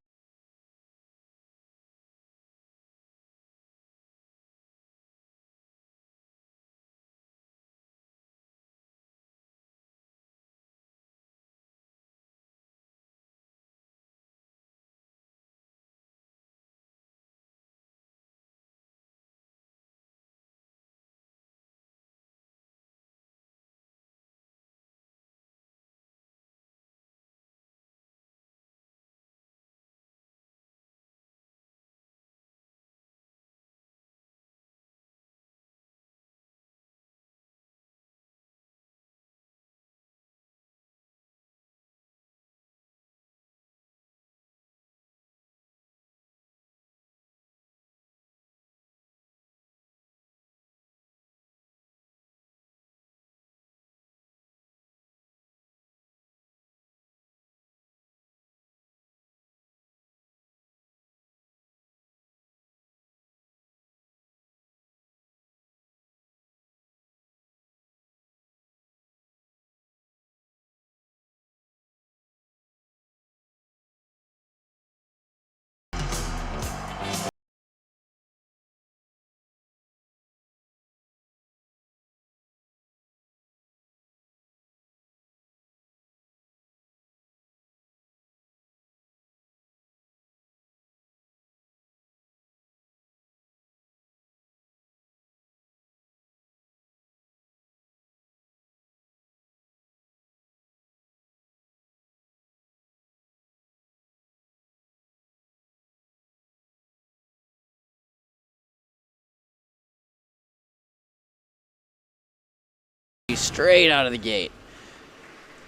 energy straight out of the gate.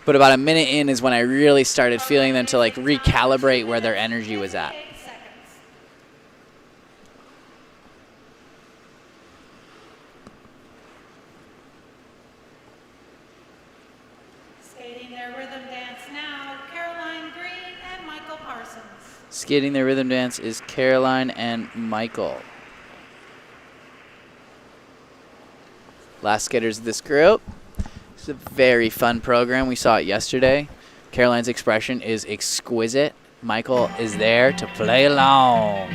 But about a minute in is when I really started feeling them to like recalibrate where their energy was at. 8 seconds. Skating their rhythm dance now, Caroline Green and Michael Parsons. Skating their rhythm dance is Caroline and Michael. Last skaters of this group. It's a very fun program. We saw it yesterday. Caroline's expression is exquisite. Michael is there to play along.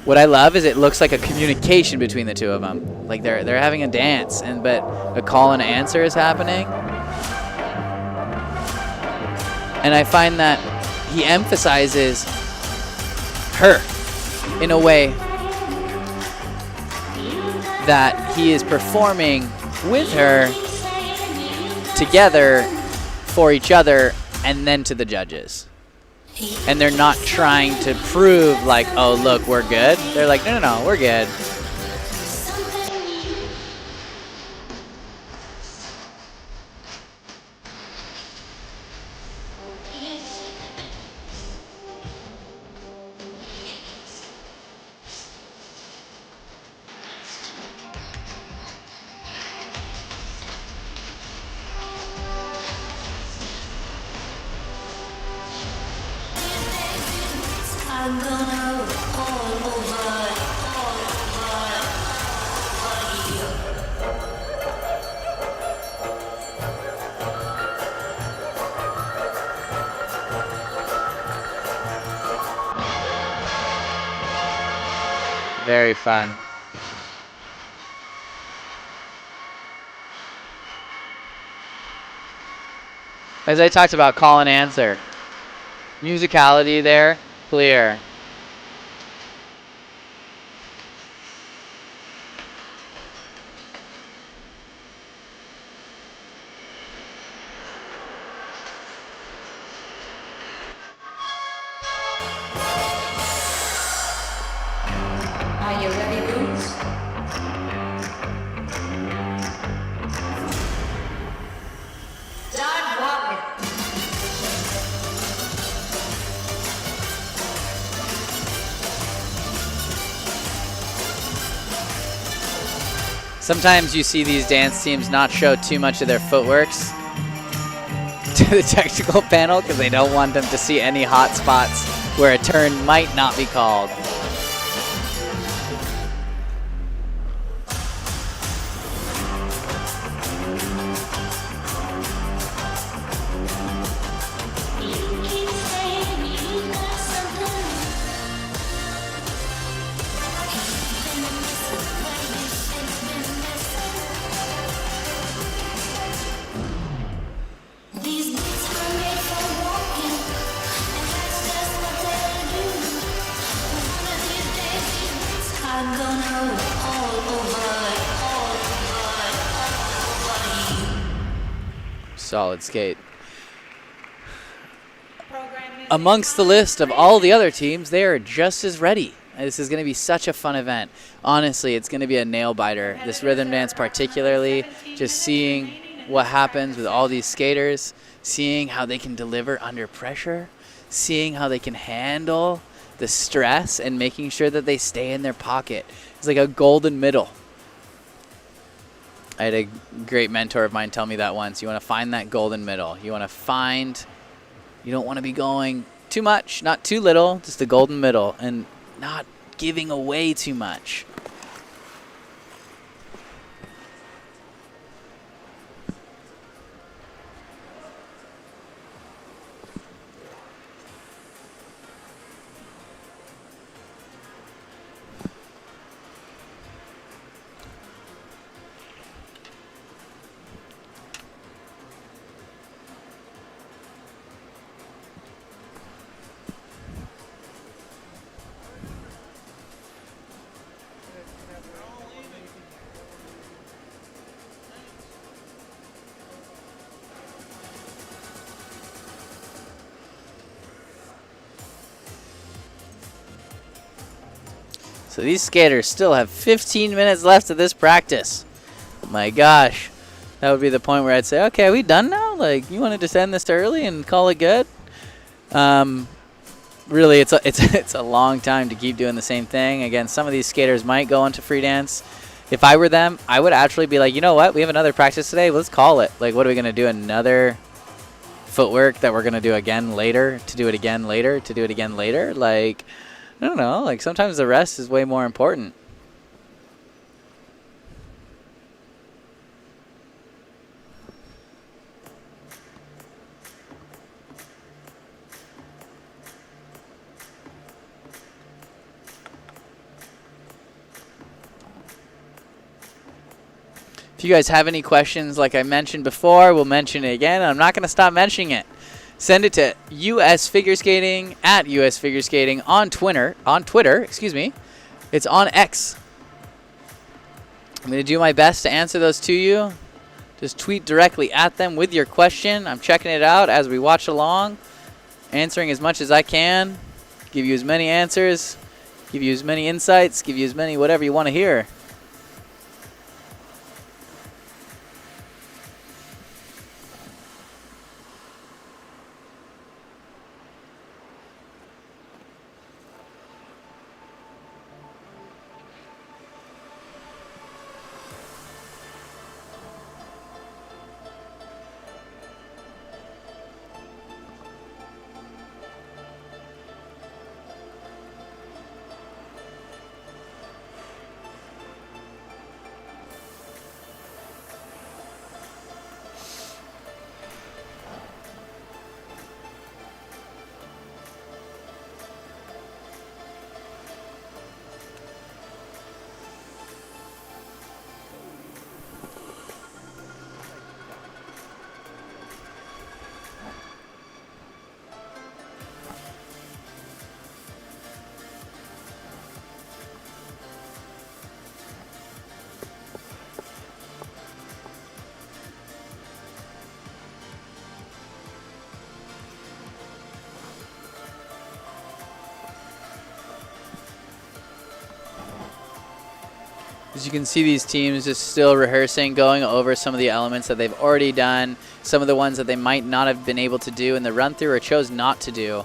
What I love is it looks like a communication between the two of them. Like they're having a dance, but a call and answer is happening. And I find that he emphasizes her in a way that he is performing with her together for each other and then to the judges. And they're not trying to prove like, oh, look, we're good. They're like, no, we're good. I'm gonna all over you. Very fun. As I talked about call and answer. Musicality there, clear. Are you ready, Bruce? Start walking. Sometimes you see these dance teams not show too much of their footworks to the technical panel because they don't want them to see any hot spots where a turn might not be called. These beats were made for walking, and that's just what they'll do. One of these days, these beats I'm gonna all over you. Solid skate. Program music Amongst the time, list of all the other teams, they are just as ready. This is going to be such a fun event. Honestly, it's going to be a nail biter. This rhythm dance particularly, just seeing what happens with all these skaters, seeing how they can deliver under pressure, seeing how they can handle the stress and making sure that they stay in their pocket. It's like a golden middle. I had a great mentor of mine tell me that once. You want to find that golden middle. You don't want to be going too much, not too little, just the golden middle, and not giving away too much. So these skaters still have 15 minutes left of this practice. My gosh. That would be the point where I'd say, okay, are we done now? Like, you want to just end this early and call it good? Really, it's a long time to keep doing the same thing. Again, some of these skaters might go into free dance. If I were them, I would actually be like, you know what? We have another practice today. Let's call it. Like, what are we going to do? Another footwork that we're going to do again later, to do it again later, to do it again later? Like, I don't know. Like, sometimes the rest is way more important. If you guys have any questions, like I mentioned before, we'll mention it again. I'm not going to stop mentioning it. Send it to US Figure Skating at US Figure Skating on Twitter, excuse me. It's on X. I'm going to do my best to answer those to you. Just tweet directly at them with your question. I'm checking it out as we watch along, answering as much as I can, give you as many answers, give you as many insights, give you as many whatever you want to hear. As you can see, these teams just still rehearsing, going over some of the elements that they've already done, some of the ones that they might not have been able to do in the run-through or chose not to do.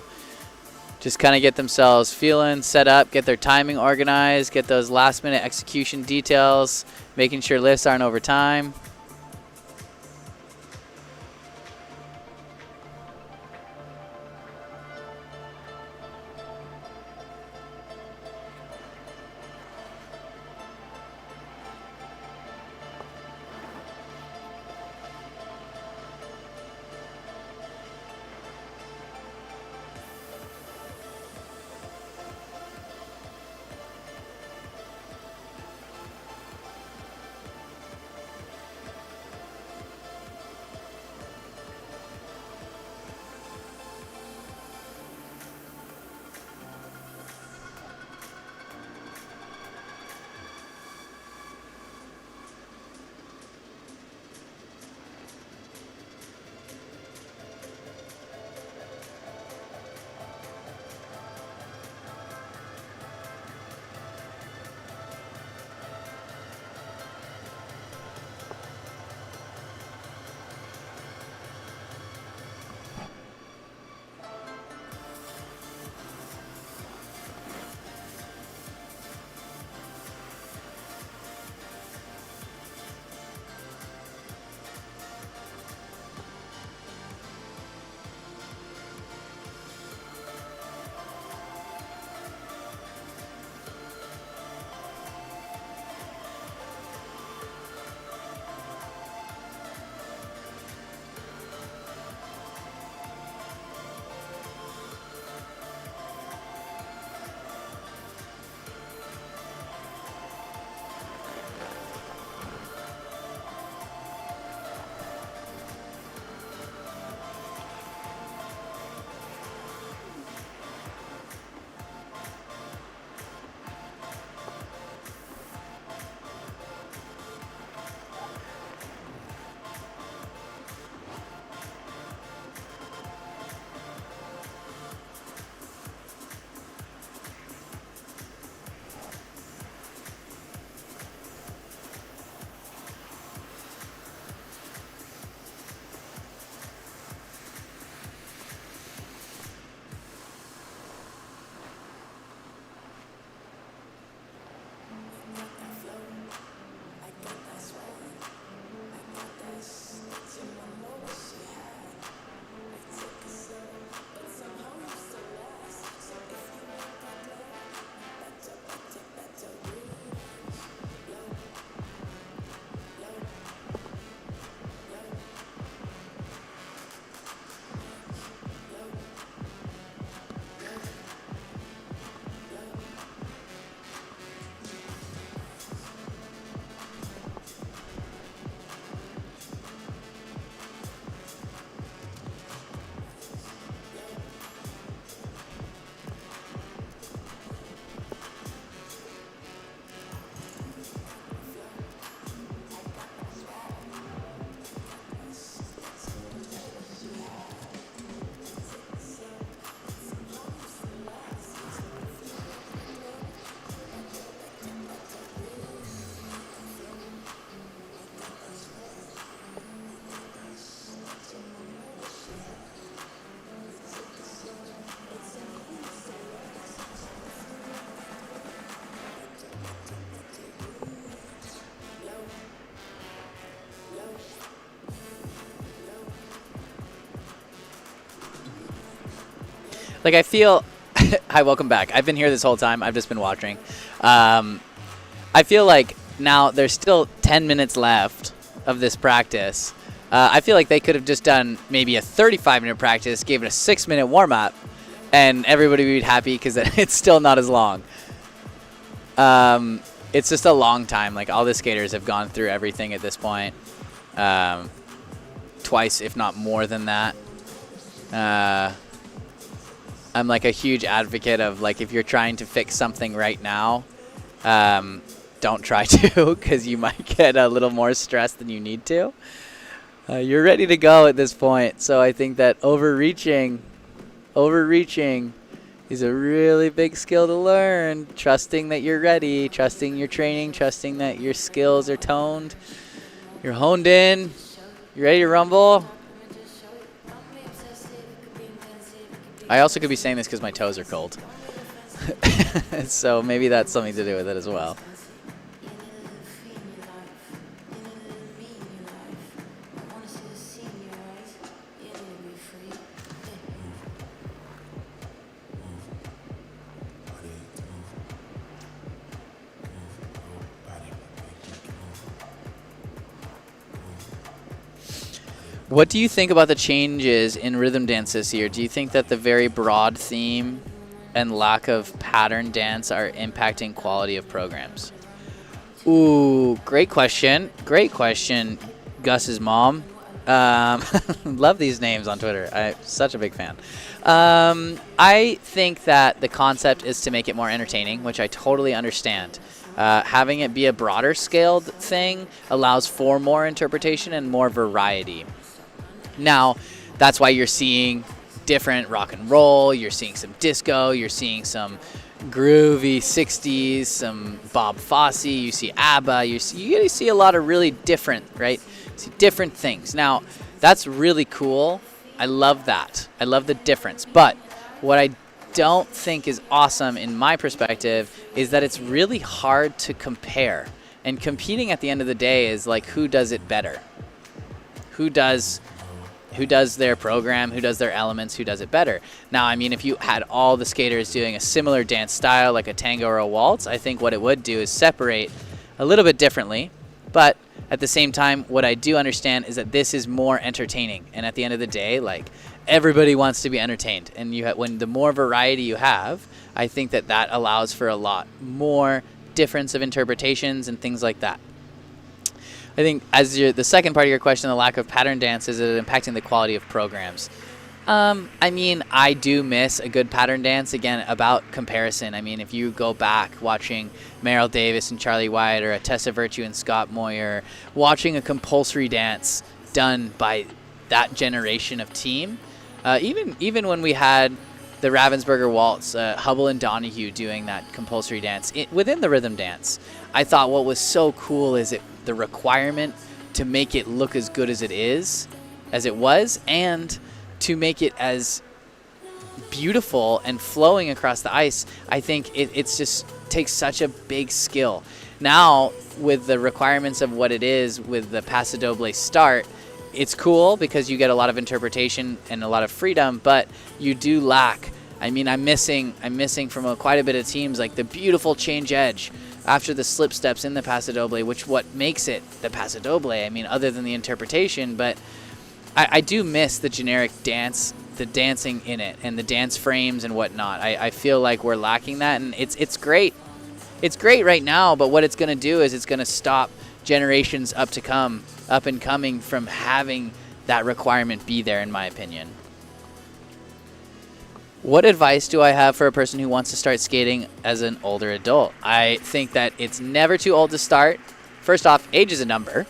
Just kind of get themselves feeling, set up, get their timing organized, get those last-minute execution details, making sure lifts aren't over time. Like, I feel... Hi, welcome back. I've been here this whole time. I've just been watching. I feel like now there's still 10 minutes left of this practice. I feel like they could have just done maybe a 35-minute practice, gave it a 6-minute warm-up, and everybody would be happy because it's still not as long. It's just a long time. Like, all the skaters have gone through everything at this point. Twice, if not more than that. I'm like a huge advocate of, like, if you're trying to fix something right now, don't try to, because you might get a little more stressed than you need to. You're ready to go at this point, so I think that overreaching is a really big skill to learn. Trusting that you're ready, trusting your training, trusting that your skills are toned, you're honed in, you're ready to rumble. I also could be saying this because my toes are cold. So maybe that's something to do with it as well. What do you think about the changes in rhythm dance this year? Do you think that the very broad theme and lack of pattern dance are impacting quality of programs? Ooh, great question. Great question, Gus's mom. Love these names on Twitter. I'm such a big fan. I think that the concept is to make it more entertaining, which I totally understand. Having it be a broader scaled thing allows for more interpretation and more variety. Now, that's why you're seeing different rock and roll, you're seeing some disco, you're seeing some groovy 60s, some Bob Fosse, you see ABBA, you see a lot of really different, right? You see different things. Now, that's really cool. I love that. I love the difference. But what I don't think is awesome in my perspective is that it's really hard to compare. And competing at the end of the day is like, who does it better? Who does their program, who does their elements, who does it better. Now, I mean, if you had all the skaters doing a similar dance style, like a tango or a waltz, I think what it would do is separate a little bit differently. But at the same time, what I do understand is that this is more entertaining. And at the end of the day, like, everybody wants to be entertained. And when the more variety you have, I think that allows for a lot more difference of interpretations and things like that. I think as the second part of your question, the lack of pattern dance, is it impacting the quality of programs? I mean, I do miss a good pattern dance. Again, about comparison. I mean, if you go back watching Meryl Davis and Charlie White, or a Tessa Virtue and Scott Moyer, watching a compulsory dance done by that generation of team, even when we had the Ravensburger Waltz, Hubble and Donahue doing that compulsory dance within the rhythm dance, I thought what was so cool is the requirement to make it look as good as it was, and to make it as beautiful and flowing across the ice. I think it's just takes such a big skill. Now, with the requirements of what it is with the Paso Doble start, it's cool because you get a lot of interpretation and a lot of freedom, but you do lack. I mean, I'm missing from quite a bit of teams, like the beautiful change edge after the slip steps in the Paso Doble, which what makes it the Paso Doble. I mean, other than the interpretation, but I do miss the generic dance, the dancing in it, and the dance frames and whatnot. I feel like we're lacking that, and it's great. It's great right now, but what it's going to do is it's going to stop generations up and coming from having that requirement be there, in my opinion. What advice do I have for a person who wants to start skating as an older adult? I think that it's never too old to start. First off, age is a number.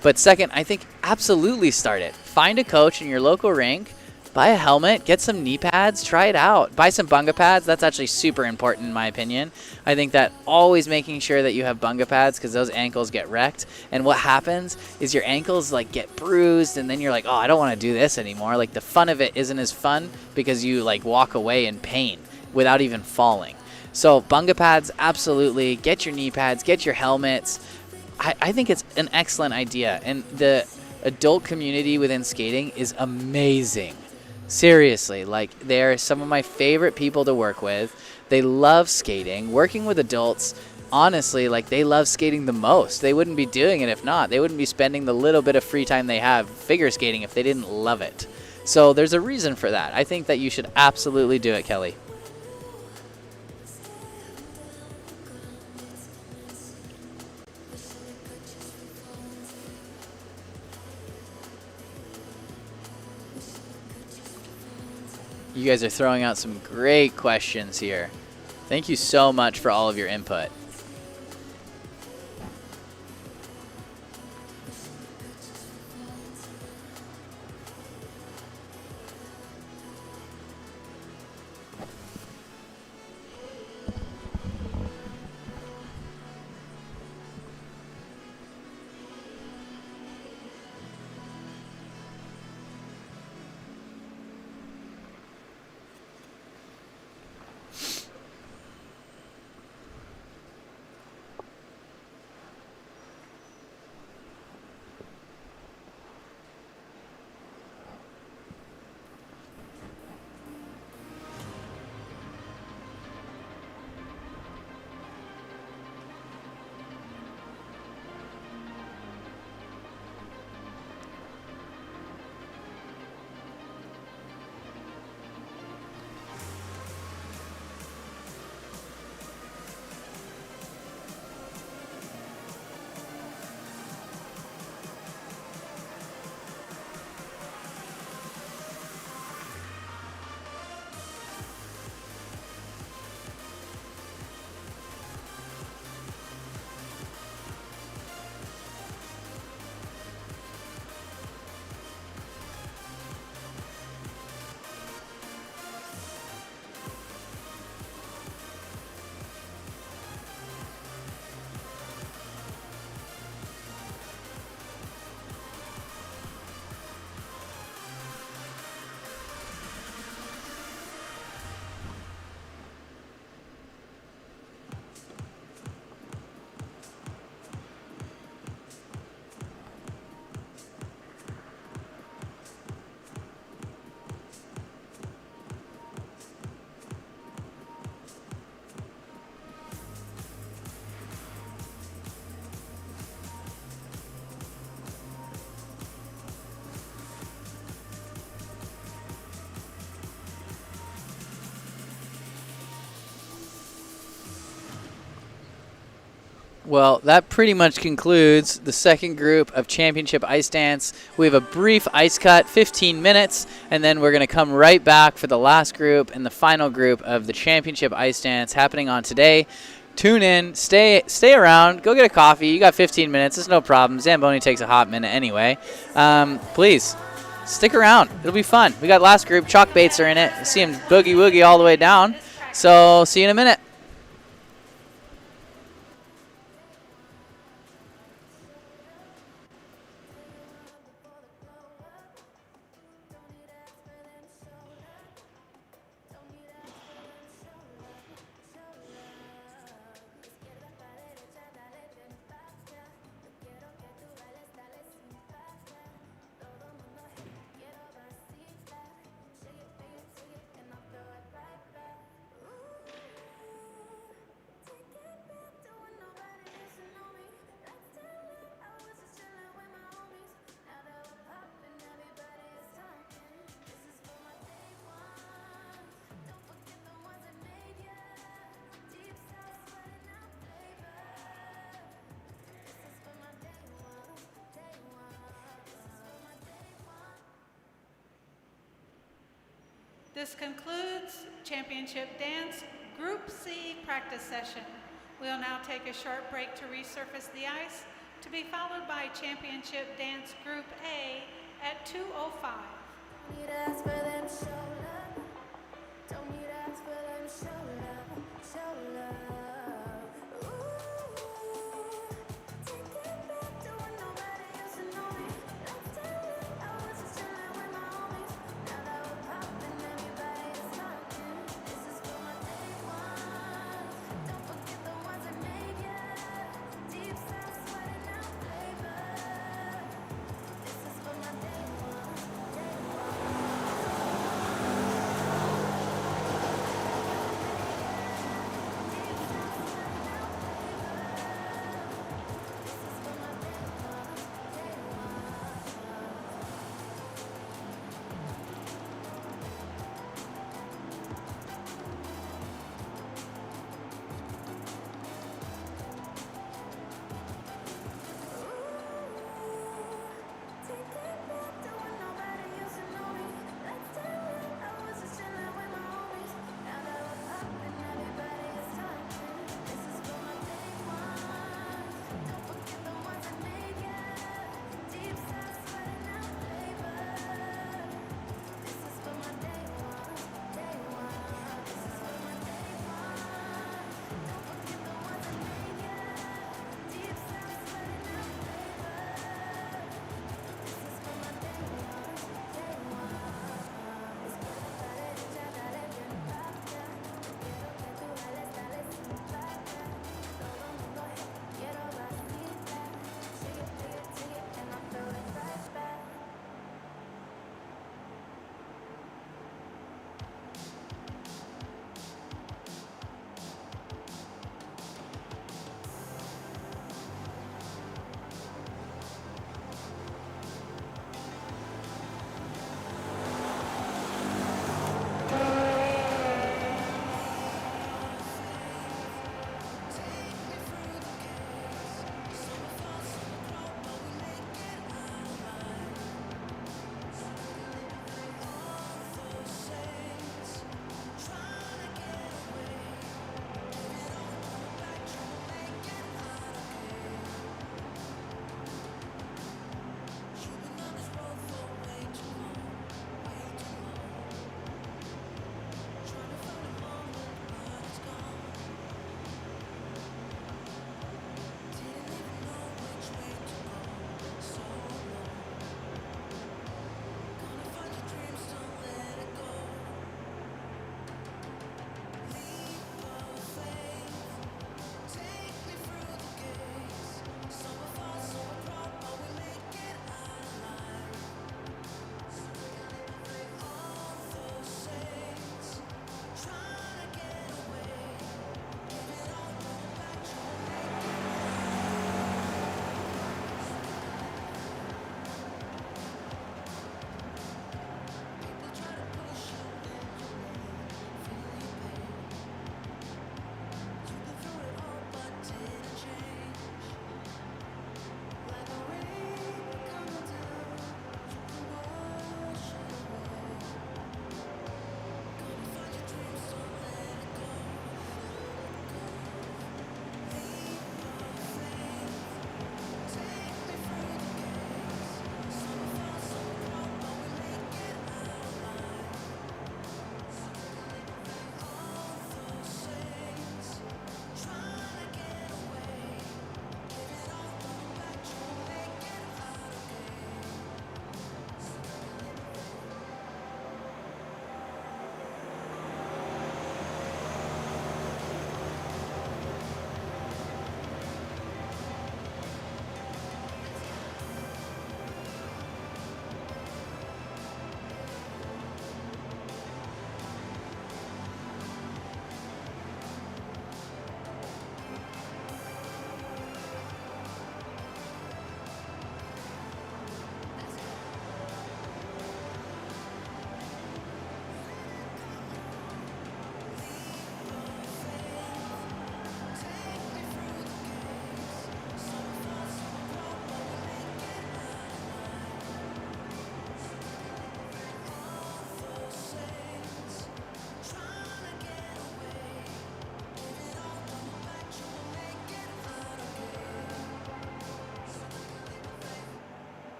But second, I think absolutely start it. Find a coach in your local rink, buy a helmet, get some knee pads, try it out. Buy some bunga pads. That's actually super important in my opinion. I think that always making sure that you have bunga pads, because those ankles get wrecked. And what happens is your ankles like get bruised, and then you're like, oh, I don't want to do this anymore. Like, the fun of it isn't as fun because you like walk away in pain without even falling. So bunga pads, absolutely. Get your knee pads, get your helmets. I think it's an excellent idea. And the adult community within skating is amazing. Seriously, like, they're some of my favorite people to work with. They love skating. Working with adults, honestly, like, they love skating the most. They wouldn't be doing it if not. They wouldn't be spending the little bit of free time they have figure skating if they didn't love it. So there's a reason for that. I think that you should absolutely do it, Kelly. You guys are throwing out some great questions here. Thank you so much for all of your input. Well, that pretty much concludes the second group of Championship Ice Dance. We have a brief ice cut, 15 minutes, and then we're going to come right back for the last group and the final group of the Championship Ice Dance happening on today. Tune in, stay around, go get a coffee. You got 15 minutes, it's no problem. Zamboni takes a hot minute anyway. Please, stick around. It'll be fun. We got last group, chalk baits are in it. You see him boogie woogie all the way down. So, see you in a minute. This concludes Championship Dance Group C practice session. We'll now take a short break to resurface the ice, to be followed by Championship Dance Group A at 2:05.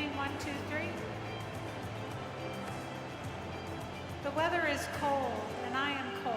testing, 1, 2, 3. The weather is cold, and I am cold.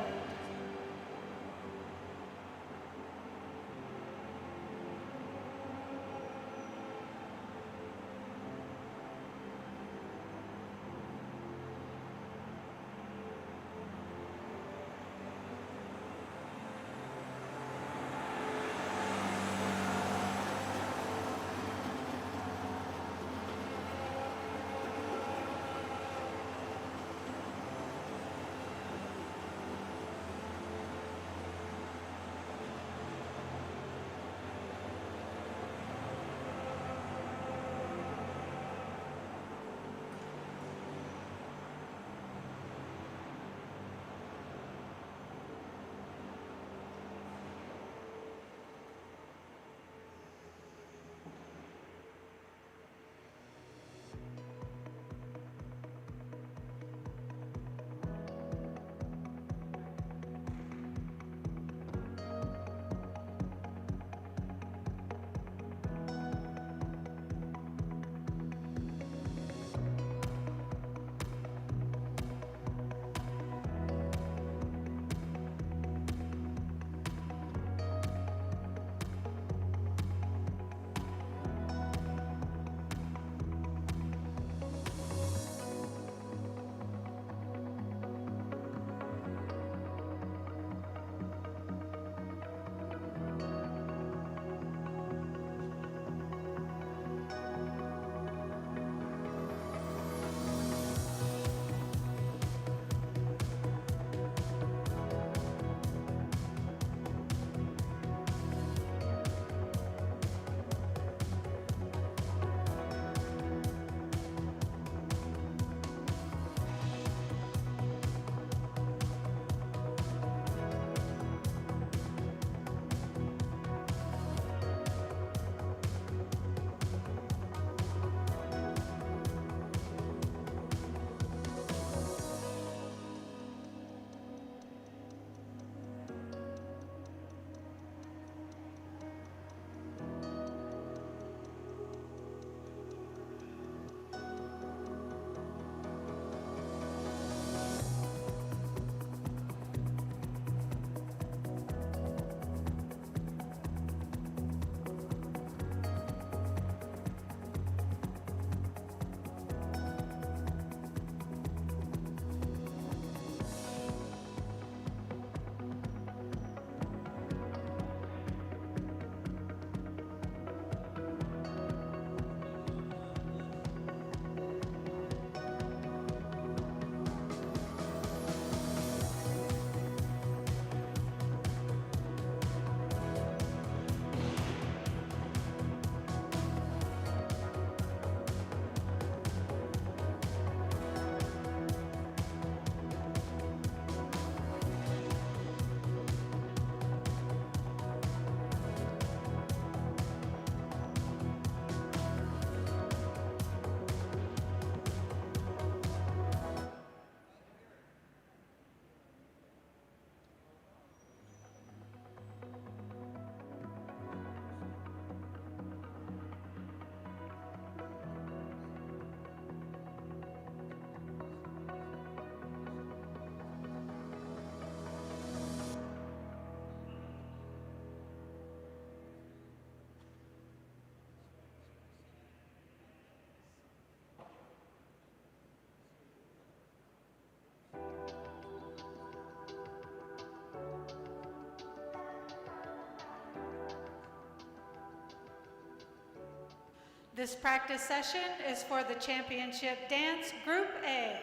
This practice session is for the championship dance Group A.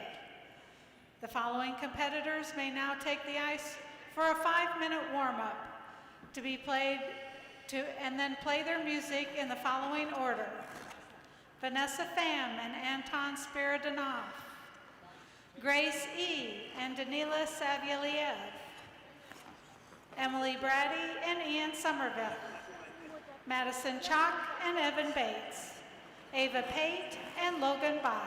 The following competitors may now take the ice for a 5-minute warm-up to be played and then play their music in the following order. Vanessa Pham and Anton Spiridonov, Grace E. and Danila Savyaliev, Emily Brady and Ian Somerville, Madison Chalk and Evan Bates, Ava Pate and Logan Bai.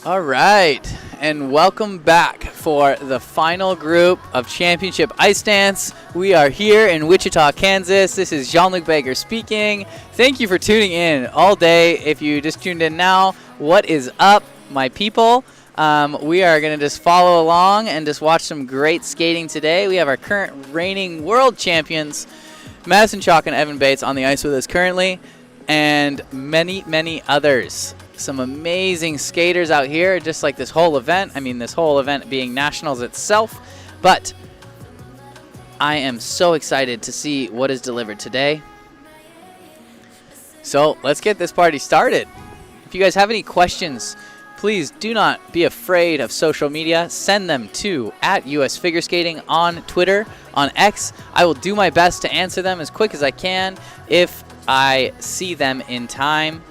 All right, and welcome back for the final group of Championship Ice Dance. We are here in Wichita, Kansas. This is Jean-Luc Baker speaking. Thank you for tuning in all day. If you just tuned in now, what is up, my people? We are going to just follow along and just watch some great skating today. We have our current reigning world champions, Madison Chalk and Evan Bates, on the ice with us currently, and many, many others. Some amazing skaters out here, just like this whole event. I mean, this whole event being nationals itself. But I am so excited to see what is delivered today. So let's get this party started. If you guys have any questions, please do not be afraid of social media. Send them to @USFigureSkating on Twitter, on X. I will do my best to answer them as quick as I can if I see them in time.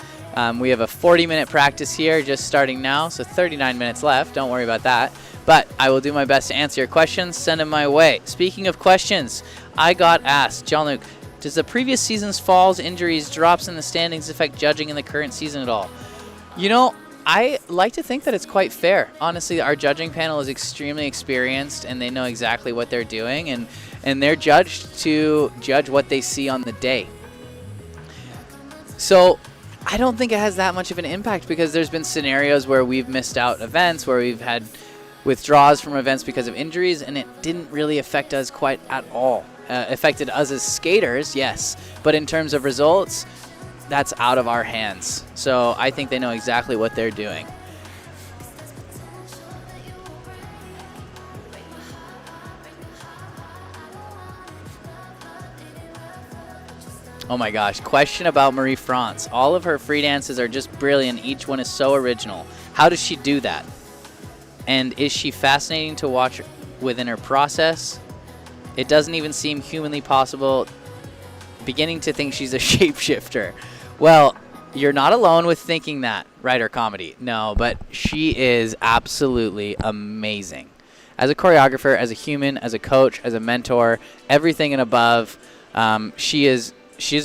We have a 40-minute practice here just starting now, so 39 minutes left. Don't worry about that. But I will do my best to answer your questions. Send them my way. Speaking of questions, I got asked, Jean-Luc, does the previous season's falls, injuries, drops in the standings affect judging in the current season at all? You know, I like to think that it's quite fair. Honestly, our judging panel is extremely experienced, and they know exactly what they're doing, and they're judged to judge what they see on the day. So I don't think it has that much of an impact because there's been scenarios where we've missed out events, where we've had withdrawals from events because of injuries, and it didn't really affect us quite at all. Affected us as skaters, yes, but in terms of results, that's out of our hands. So I think they know exactly what they're doing. Oh my gosh, question about Marie-France. All of her free dances are just brilliant. Each one is so original. How does she do that? And is she fascinating to watch within her process? It doesn't even seem humanly possible. Beginning to think she's a shapeshifter. Well, you're not alone with thinking that, writer comedy. No, but she is absolutely amazing. As a choreographer, as a human, as a coach, as a mentor, everything and above, she's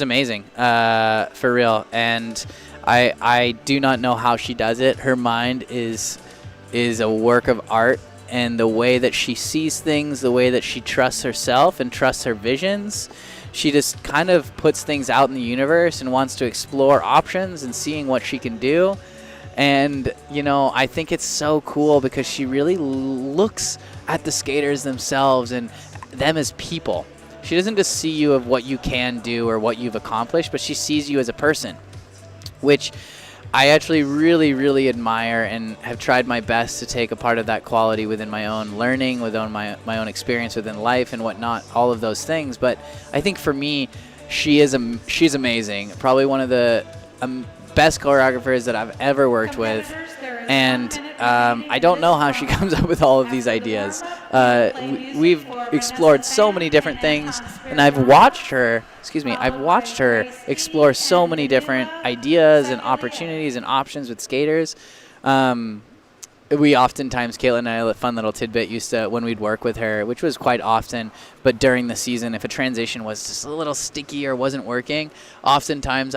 amazing, for real. And I do not know how she does it. Her mind is a work of art, and the way that she sees things, the way that she trusts herself and trusts her visions, she just kind of puts things out in the universe and wants to explore options and seeing what she can do. And, you know, I think it's so cool because she really looks at the skaters themselves and them as people. She doesn't just see you of what you can do or what you've accomplished, but she sees you as a person, which I actually really, really admire and have tried my best to take a part of that quality within my own learning, within my own experience within life and whatnot, all of those things. But I think for me, she's amazing. Probably one of the best choreographers that I've ever worked with. And I don't know how she comes up with all of these ideas. We've explored so many different things, and I've watched her explore so many different ideas and opportunities and options with skaters. We oftentimes, Caitlin and I, a fun little tidbit, used to, when we'd work with her, which was quite often, but during the season, if a transition was just a little sticky or wasn't working, oftentimes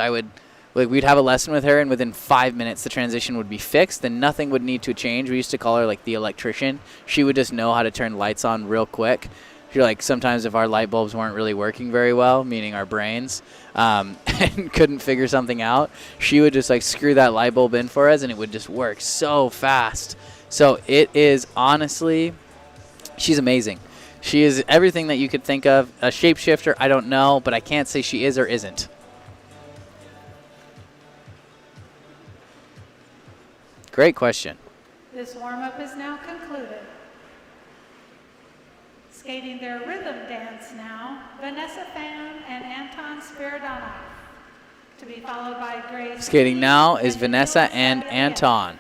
we'd have a lesson with her, and within 5 minutes the transition would be fixed and nothing would need to change. We used to call her like the electrician. She would just know how to turn lights on real quick. Like sometimes if our light bulbs weren't really working very well, meaning our brains, and couldn't figure something out, she would just like screw that light bulb in for us and it would just work so fast. So it is honestly, she's amazing. She is everything that you could think of. A shapeshifter, I don't know, but I can't say she is or isn't. Great question. This warm-up is now concluded. Skating their rhythm dance now, Vanessa Fan and Anton Spiridonov. To be followed by Grace. Skating now is Vanessa and Anton.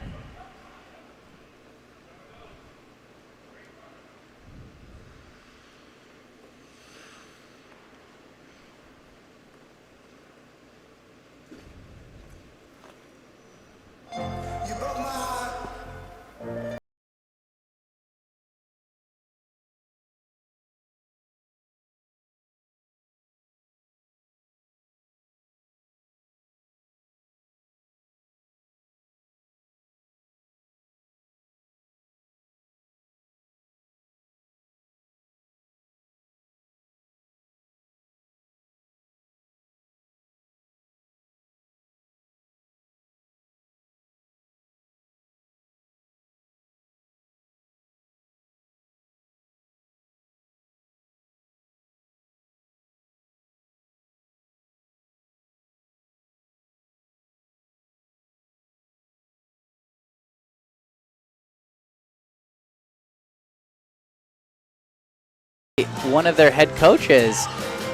one of their head coaches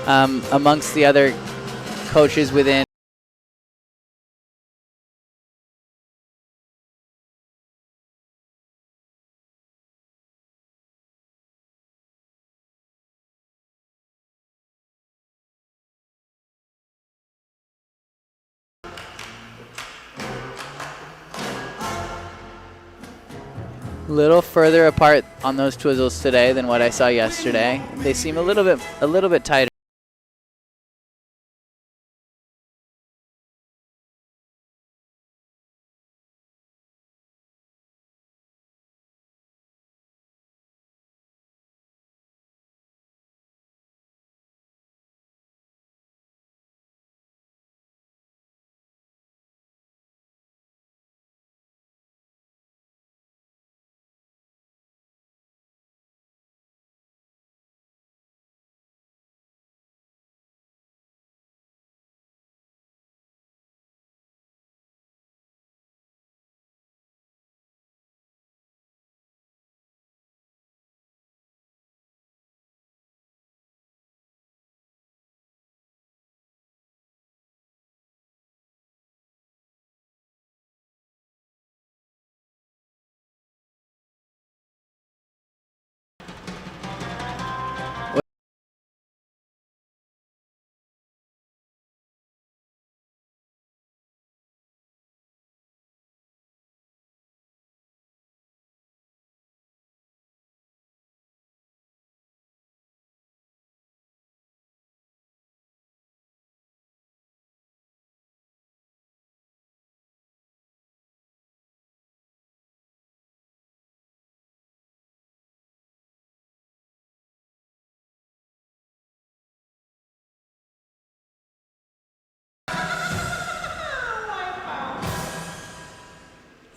amongst the other coaches within. Little further apart on those twizzles today than what I saw yesterday. They seem a little bit tighter.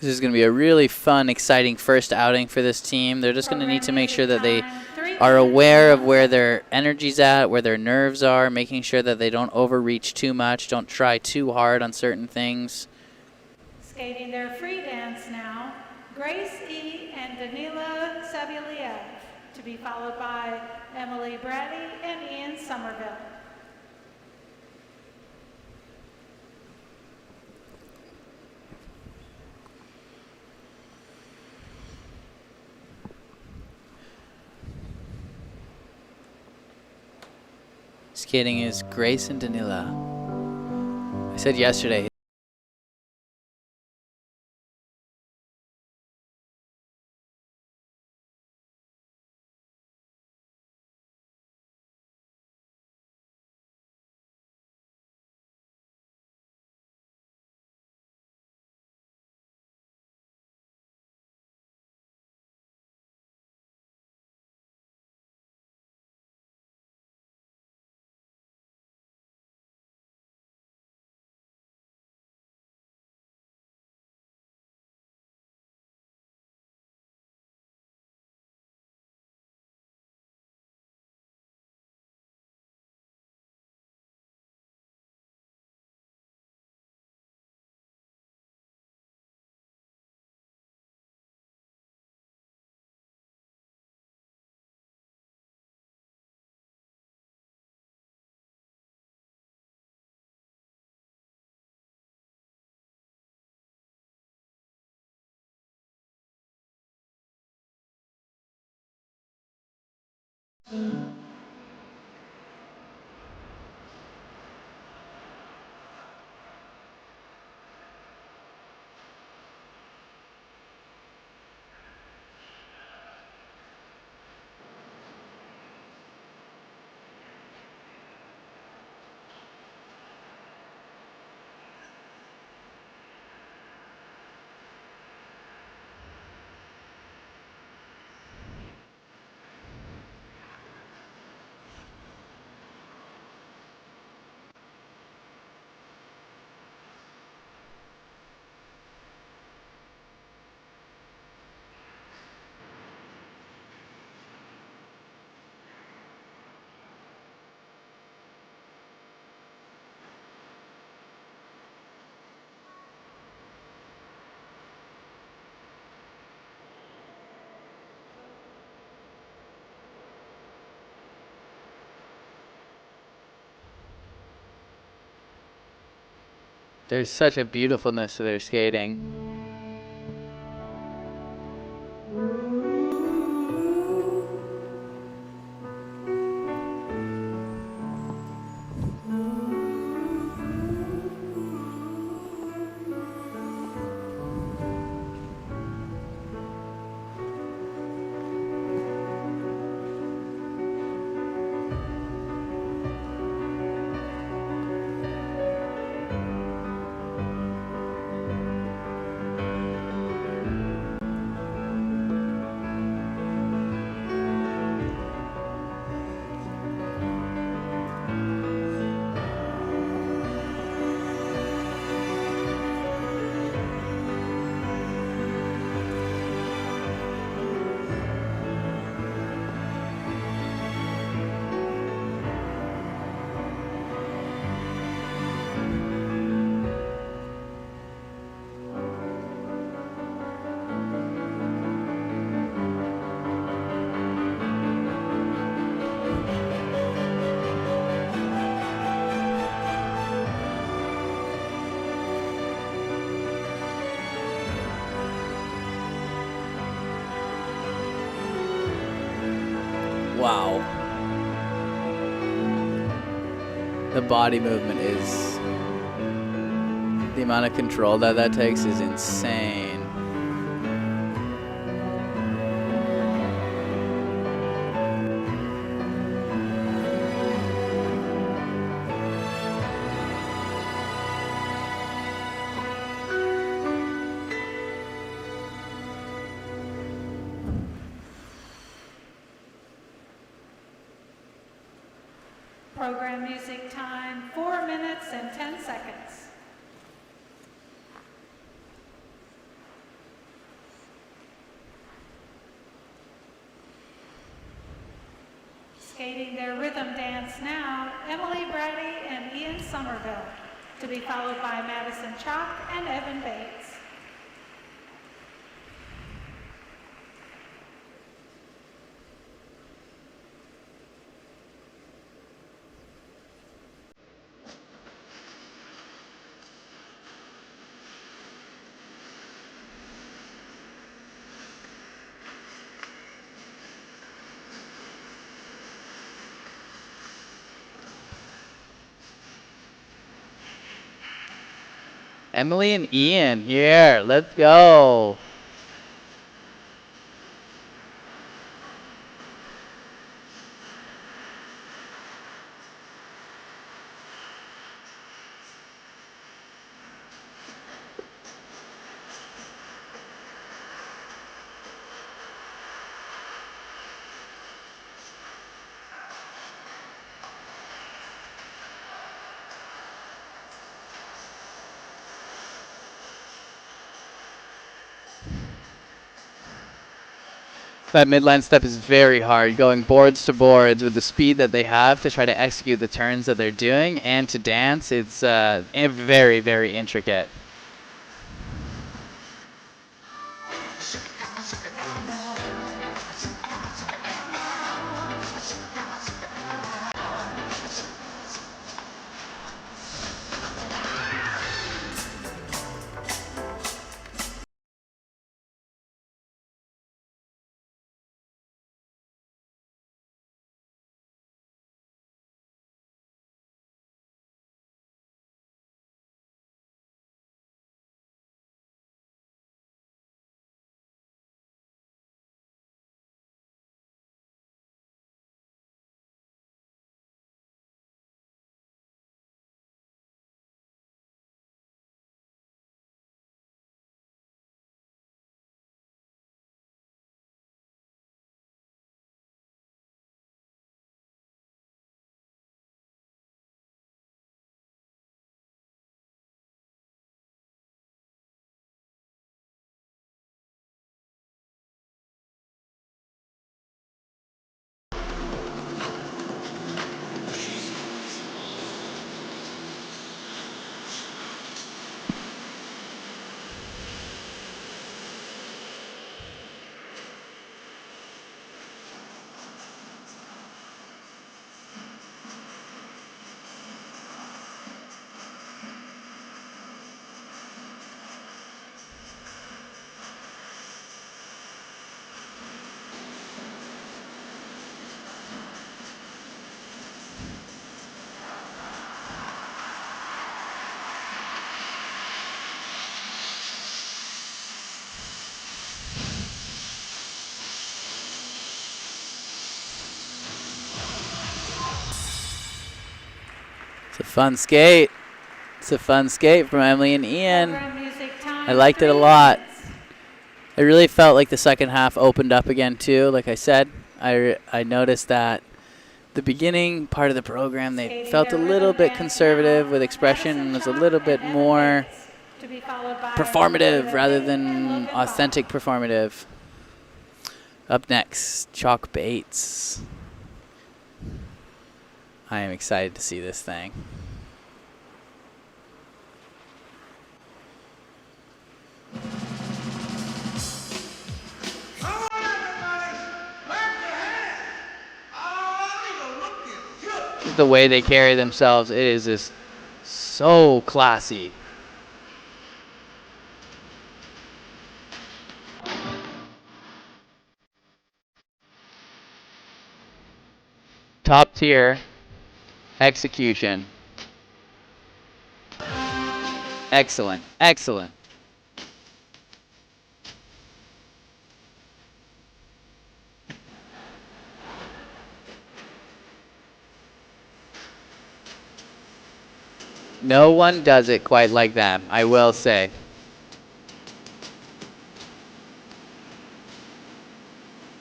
This is going to be a really fun, exciting first outing for this team. They're just going to need to make sure that they are aware of where their energy's at, where their nerves are, making sure that they don't overreach too much, don't try too hard on certain things. Skating their free dance now, Grace E. and Danila Saviliev, to be followed by Emily Brady and Ian Somerville. Skating is Grace and Danila. I said yesterday. There's such a beautifulness to their skating. Wow. The body movement is... the amount of control that takes is insane. Program music time, 4 minutes and 10 seconds. Skating their rhythm dance now, Emily Brady and Ian Somerville, to be followed by Madison Chalk and Evan Bates. Emily and Ian here. Let's go. That midline step is very hard, going boards to boards with the speed that they have to try to execute the turns that they're doing and to dance. It's very, very intricate. It's a fun skate. It's a fun skate from Emily and Ian. Program music time, I liked it a 3 lot. minutes. It really felt like the second half opened up again too. Like I said, I noticed that the beginning part of the program they Skating felt a their little rhythm bit dance conservative now, with expression Madison and was a Chalk little and bit Evan more Bates, to be followed by performative Eva rather Pate and than Logan authentic Bond. performative. Up next, Chalk Bates. I am excited to see this thing. The way they carry themselves, it is just so classy. Top tier execution. Excellent, excellent. No one does it quite like them, I will say.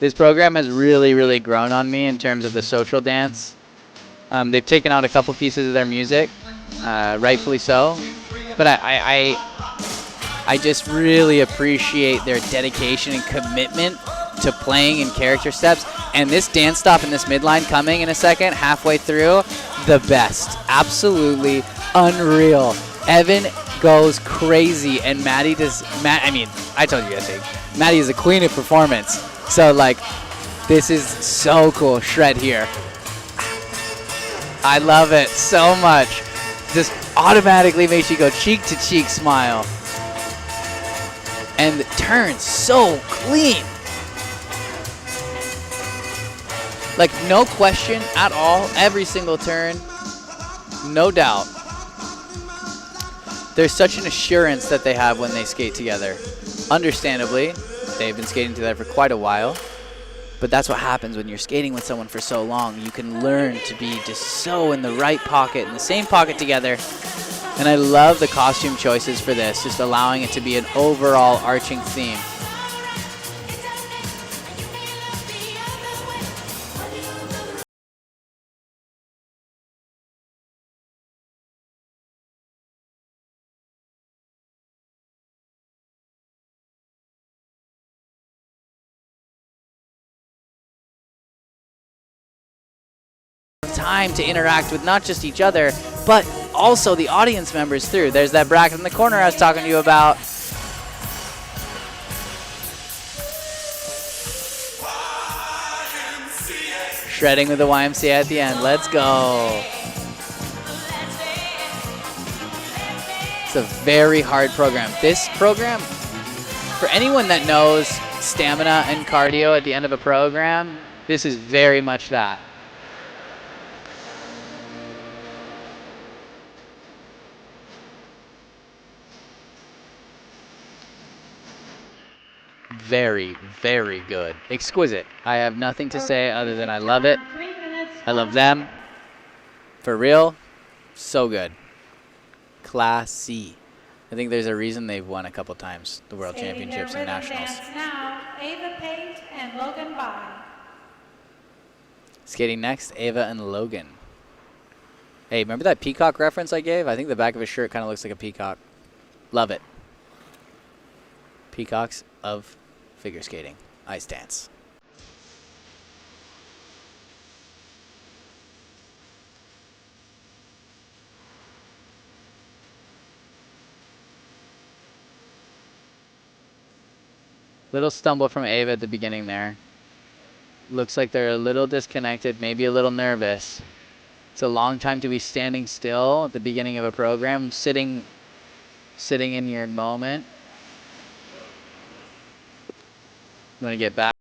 This program has really, really grown on me in terms of the social dance. They've taken out a couple pieces of their music, rightfully so. But I just really appreciate their dedication and commitment to playing in character steps. And this dance stop in this midline coming in a second, halfway through, the best. Absolutely unreal. Evan goes crazy, and Maddie does. I told you yesterday, Maddie is a queen of performance. So, like, this is so cool. Shred here. I love it so much. Just automatically makes you go cheek to cheek smile. And the turn so clean. Like, no question at all. Every single turn. No doubt. There's such an assurance that they have when they skate together. Understandably, they've been skating together for quite a while. But that's what happens when you're skating with someone for so long. You can learn to be just so in the right pocket, in the same pocket together. And I love the costume choices for this, just allowing it to be an overall arching theme. Time to interact with not just each other, but also the audience members through. There's that bracket in the corner I was talking to you about. Shredding with the YMCA at the end. Let's go. It's a very hard program. This program, for anyone that knows stamina and cardio at the end of a program, this is very much that. Very, very good. Exquisite. I have nothing to say other than I love it. 3 minutes. I love them. For real, so good. Classy. I think there's a reason they've won a couple times, the World Skating Championships their and rhythm Nationals. dance now, Ava Pate and Logan Bond. Skating next, Ava and Logan. Hey, remember that peacock reference I gave? I think the back of his shirt kind of looks like a peacock. Love it. Peacocks of figure skating. Ice dance. Little stumble from Ava at the beginning there. Looks like they're a little disconnected, maybe a little nervous. It's a long time to be standing still at the beginning of a program, sitting in your moment. I'm gonna get back.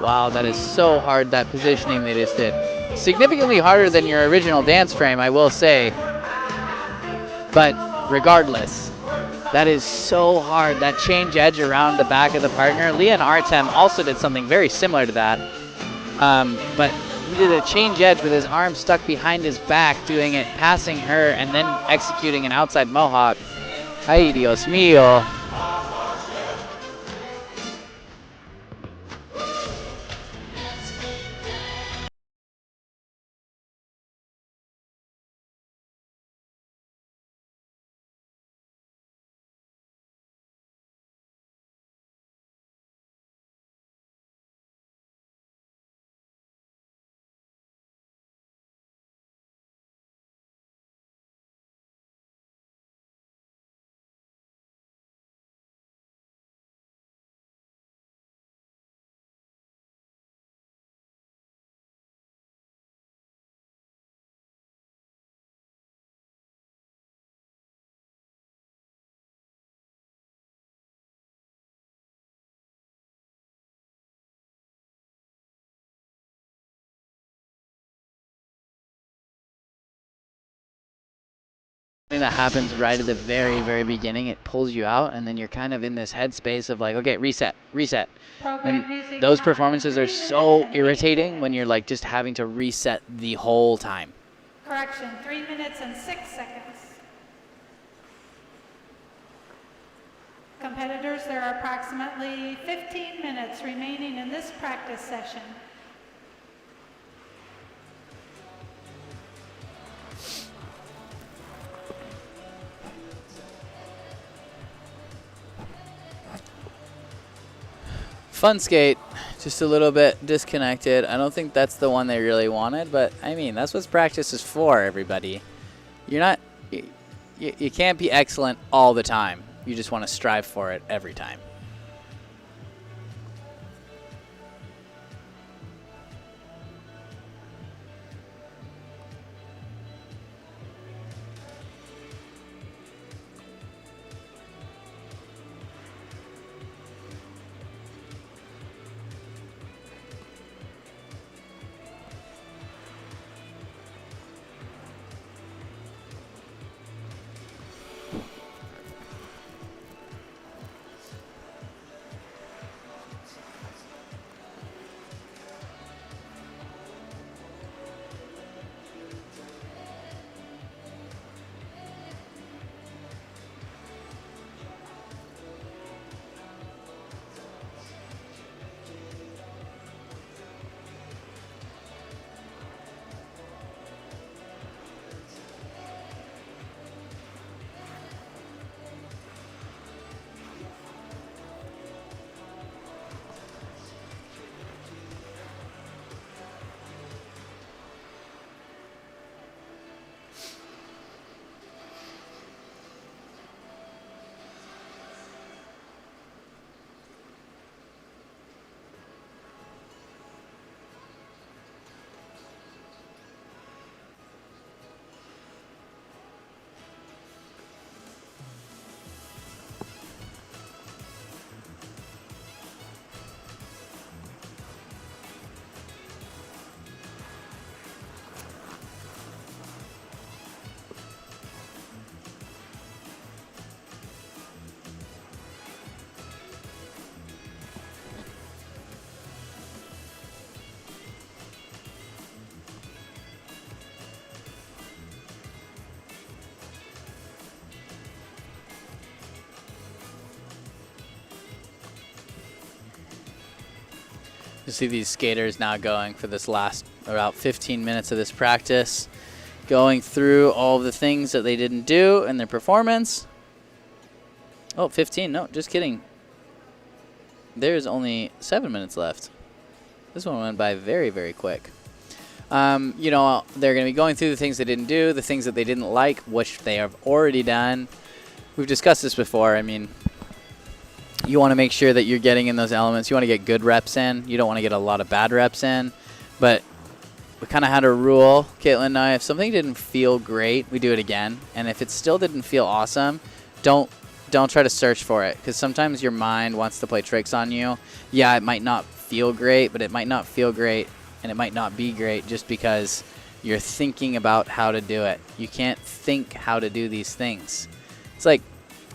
wow, that is so hard, that positioning they just did. Significantly harder than your original dance frame, I will say. But regardless, that is so hard. That change edge around the back of the partner. Leah and Artem also did something very similar to that. But he did a change edge with his arm stuck behind his back, doing it, passing her, and then executing an outside mohawk. Ay, Dios mío. Something that happens right at the very, very beginning, it pulls you out, and then you're kind of in this headspace of like, okay, reset, reset. Program And music those time, performances 3 are minutes so and 8 irritating when seconds. you're like just having to reset the whole time. Correction, 3 minutes and 6 seconds. Competitors, there are approximately 15 minutes remaining in this practice session. Fun skate, just a little bit disconnected. I don't think that's the one they really wanted, but I mean, that's what practice is for, everybody. You're not, you can't be excellent all the time. You just want to strive for it every time. You see these skaters now going for this last about 15 minutes of this practice, going through all of the things that they didn't do in their performance. Oh, 15, no, just kidding. There's only 7 minutes left. This one went by very, very quick. You know, they're going to be going through the things they didn't do, the things that they didn't like, which they have already done. We've discussed this before. I mean, you want to make sure that you're getting in those elements. You want to get good reps in. You don't want to get a lot of bad reps in. But we kind of had a rule, Caitlin and I, if something didn't feel great, we do it again. And if it still didn't feel awesome, don't try to search for it, because sometimes your mind wants to play tricks on you. Yeah, it might not feel great, but it might not feel great, and it might not be great just because you're thinking about how to do it. You can't think how to do these things. It's like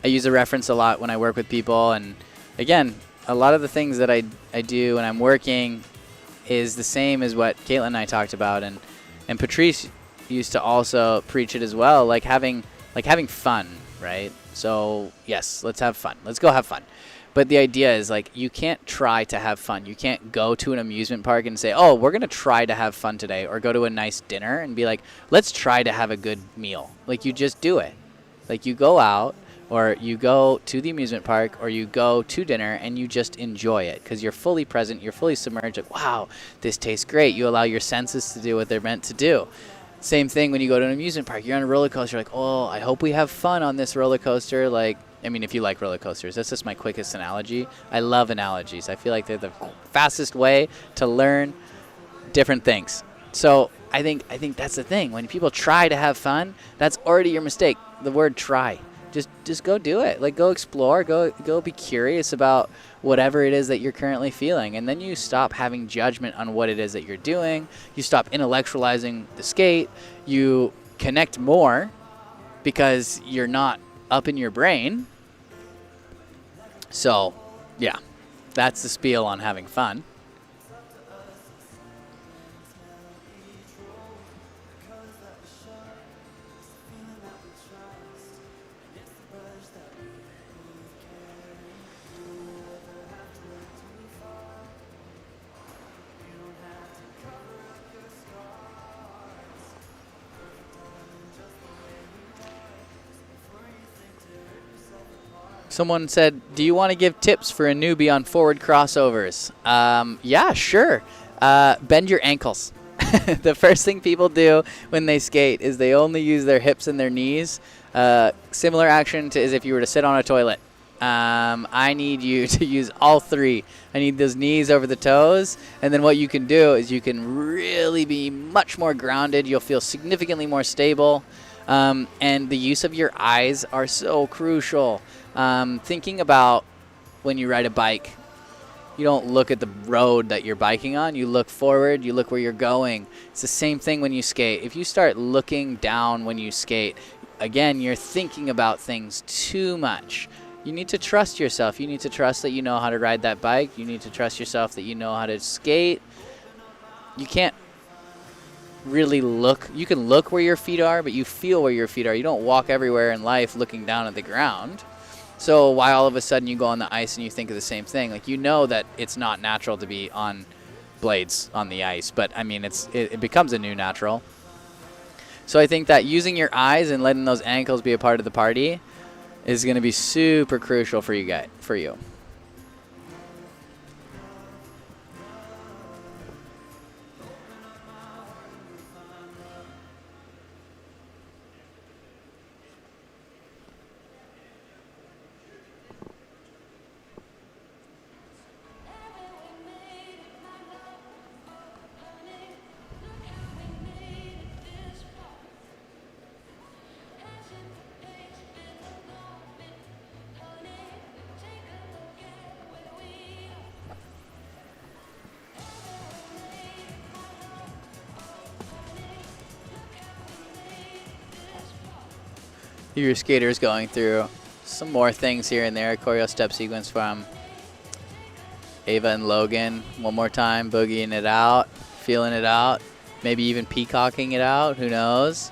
I use a reference a lot when I work with people, and again, a lot of the things that I do when I'm working is the same as what Caitlin and I talked about, and Patrice used to also preach it as well, like having fun, right? So yes, let's have fun. Let's go have fun. But the idea is, like, you can't try to have fun. You can't go to an amusement park and say, oh, we're going to try to have fun today, or go to a nice dinner and be like, let's try to have a good meal. Like, you just do it. Like, you go out, or you go to the amusement park, or you go to dinner, and you just enjoy it because you're fully present, you're fully submerged. Like, wow, this tastes great. You allow your senses to do what they're meant to do. Same thing when you go to an amusement park. You're on a roller coaster. Like, oh, I hope we have fun on this roller coaster. Like, I mean, if you like roller coasters, that's just my quickest analogy. I love analogies. I feel like they're the fastest way to learn different things. So I think that's the thing. When people try to have fun, that's already your mistake. The word try. Just go do it. Like, go explore. Go be curious about whatever it is that you're currently feeling. And then you stop having judgment on what it is that you're doing. You stop intellectualizing the skate. You connect more because you're not up in your brain. So, yeah, that's the spiel on having fun. Someone said, do you want to give tips for a newbie on forward crossovers? Yeah, sure. Bend your ankles. The first thing people do when they skate is they only use their hips and their knees. Similar action to as if you were to sit on a toilet. I need you to use all three. I need those knees over the toes. And then what you can do is you can really be much more grounded. You'll feel significantly more stable. And the use of your eyes are so crucial. Thinking about when you ride a bike, you don't look at the road that you're biking on. You look forward. You look where you're going. It's the same thing when you skate. If you start looking down when you skate, again, you're thinking about things too much. You need to trust yourself. You need to trust that you know how to ride that bike. You need to trust yourself that you know how to skate. You can't really look. You can look where your feet are, but you feel where your feet are. You don't walk everywhere in life looking down at the ground. So why all of a sudden you go on the ice and you think of the same thing? Like, you know that it's not natural to be on blades on the ice, but I mean, it becomes a new natural. So I think that using your eyes and letting those ankles be a part of the party is going to be super crucial for you guys, for you. Your skaters going through some more things here and there. Choreo step sequence from Ava and Logan. One more time, boogieing it out, feeling it out, maybe even peacocking it out. Who knows?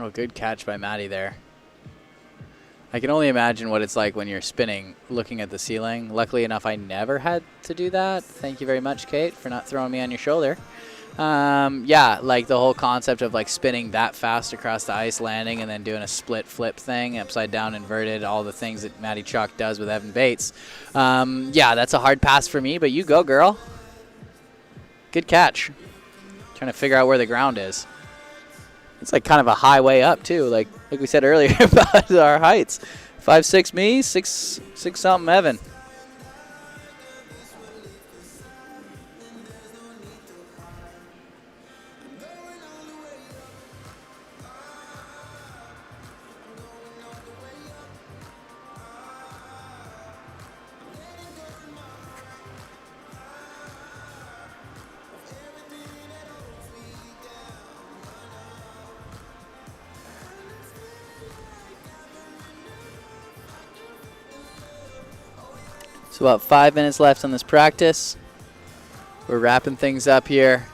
Oh, good catch by Maddie there. I can only imagine what it's like when you're spinning, looking at the ceiling. Luckily enough, I never had to do that. Thank you very much, Kate, for not throwing me on your shoulder. Yeah, like the whole concept of like spinning that fast across the ice, landing, and then doing a split flip thing, upside down, inverted, all the things that Maddie Chalk does with Evan Bates. Yeah, that's a hard pass for me, but you go, girl. Good catch. Trying to figure out where the ground is. It's like kind of a high way up too, like we said earlier about our heights. 5'6" me, 6 something Evan. So about 5 minutes left on this practice. We're wrapping things up here.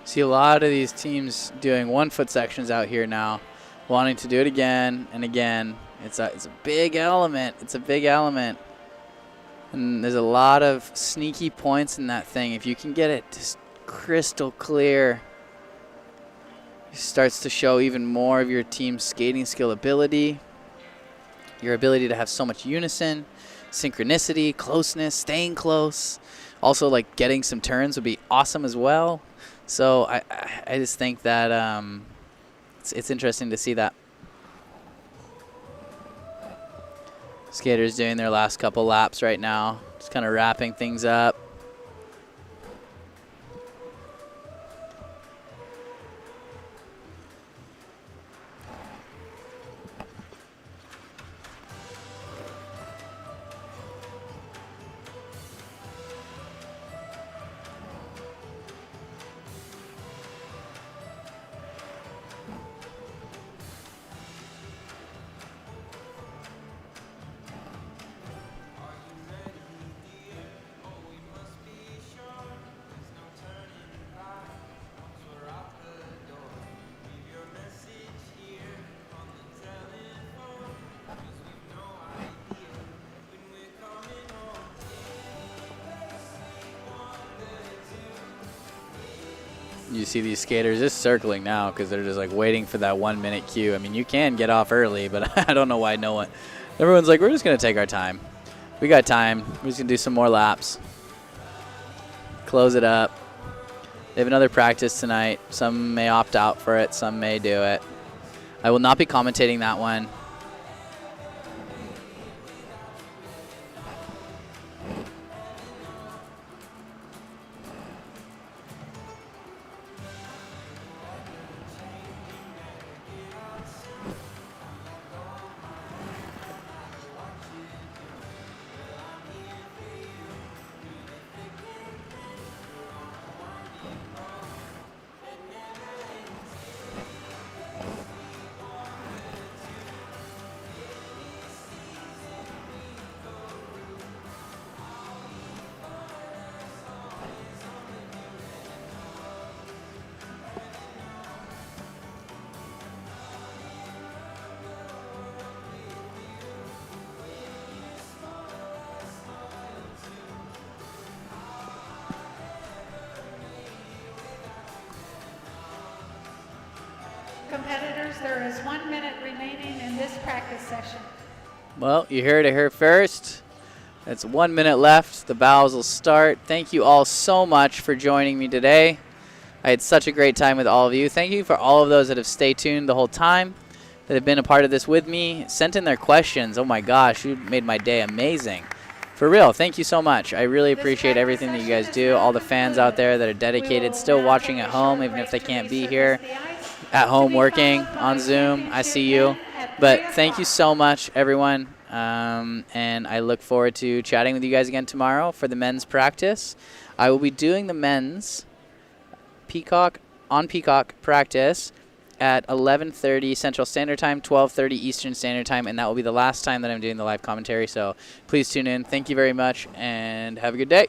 See a lot of these teams doing 1 foot sections out here now, wanting to do it again and again. It's a big element. It's a big element. And there's a lot of sneaky points in that thing. If you can get it just crystal clear, it starts to show even more of your team's skating skill ability, your ability to have so much unison, synchronicity, closeness, staying close. Also, like getting some turns would be awesome as well. So I just think that it's interesting to see that. Skaters doing their last couple laps right now, just kind of wrapping things up. you see these skaters just circling now because they're just like waiting for that 1 minute cue. I mean, you can get off early, but I don't know why no one. Everyone's like, we're just going to take our time. We got time. We're just going to do some more laps. Close it up. They have another practice tonight. Some may opt out for it. Some may do it. I will not be commentating that one. Competitors, there is 1 minute remaining in this practice session. Well, you heard it here first. That's 1 minute left. The bows will start. Thank you all so much for joining me today. I had such a great time with all of you. Thank you for all of those that have stayed tuned the whole time, that have been a part of this with me, sent in their questions. Oh my gosh, you made my day amazing. For real, thank you so much. I really appreciate everything that you guys do. All the fans out there that are dedicated, still watching at home, even if they can't be here. At home working on Zoom, I see you. But thank you so much, everyone. And I look forward to chatting with you guys again tomorrow for the men's practice. I will be doing the men's Peacock practice at 11:30 Central Standard Time, 12:30 Eastern Standard Time, and that will be the last time that I'm doing the live commentary. So please tune in. Thank you very much, and have a good day.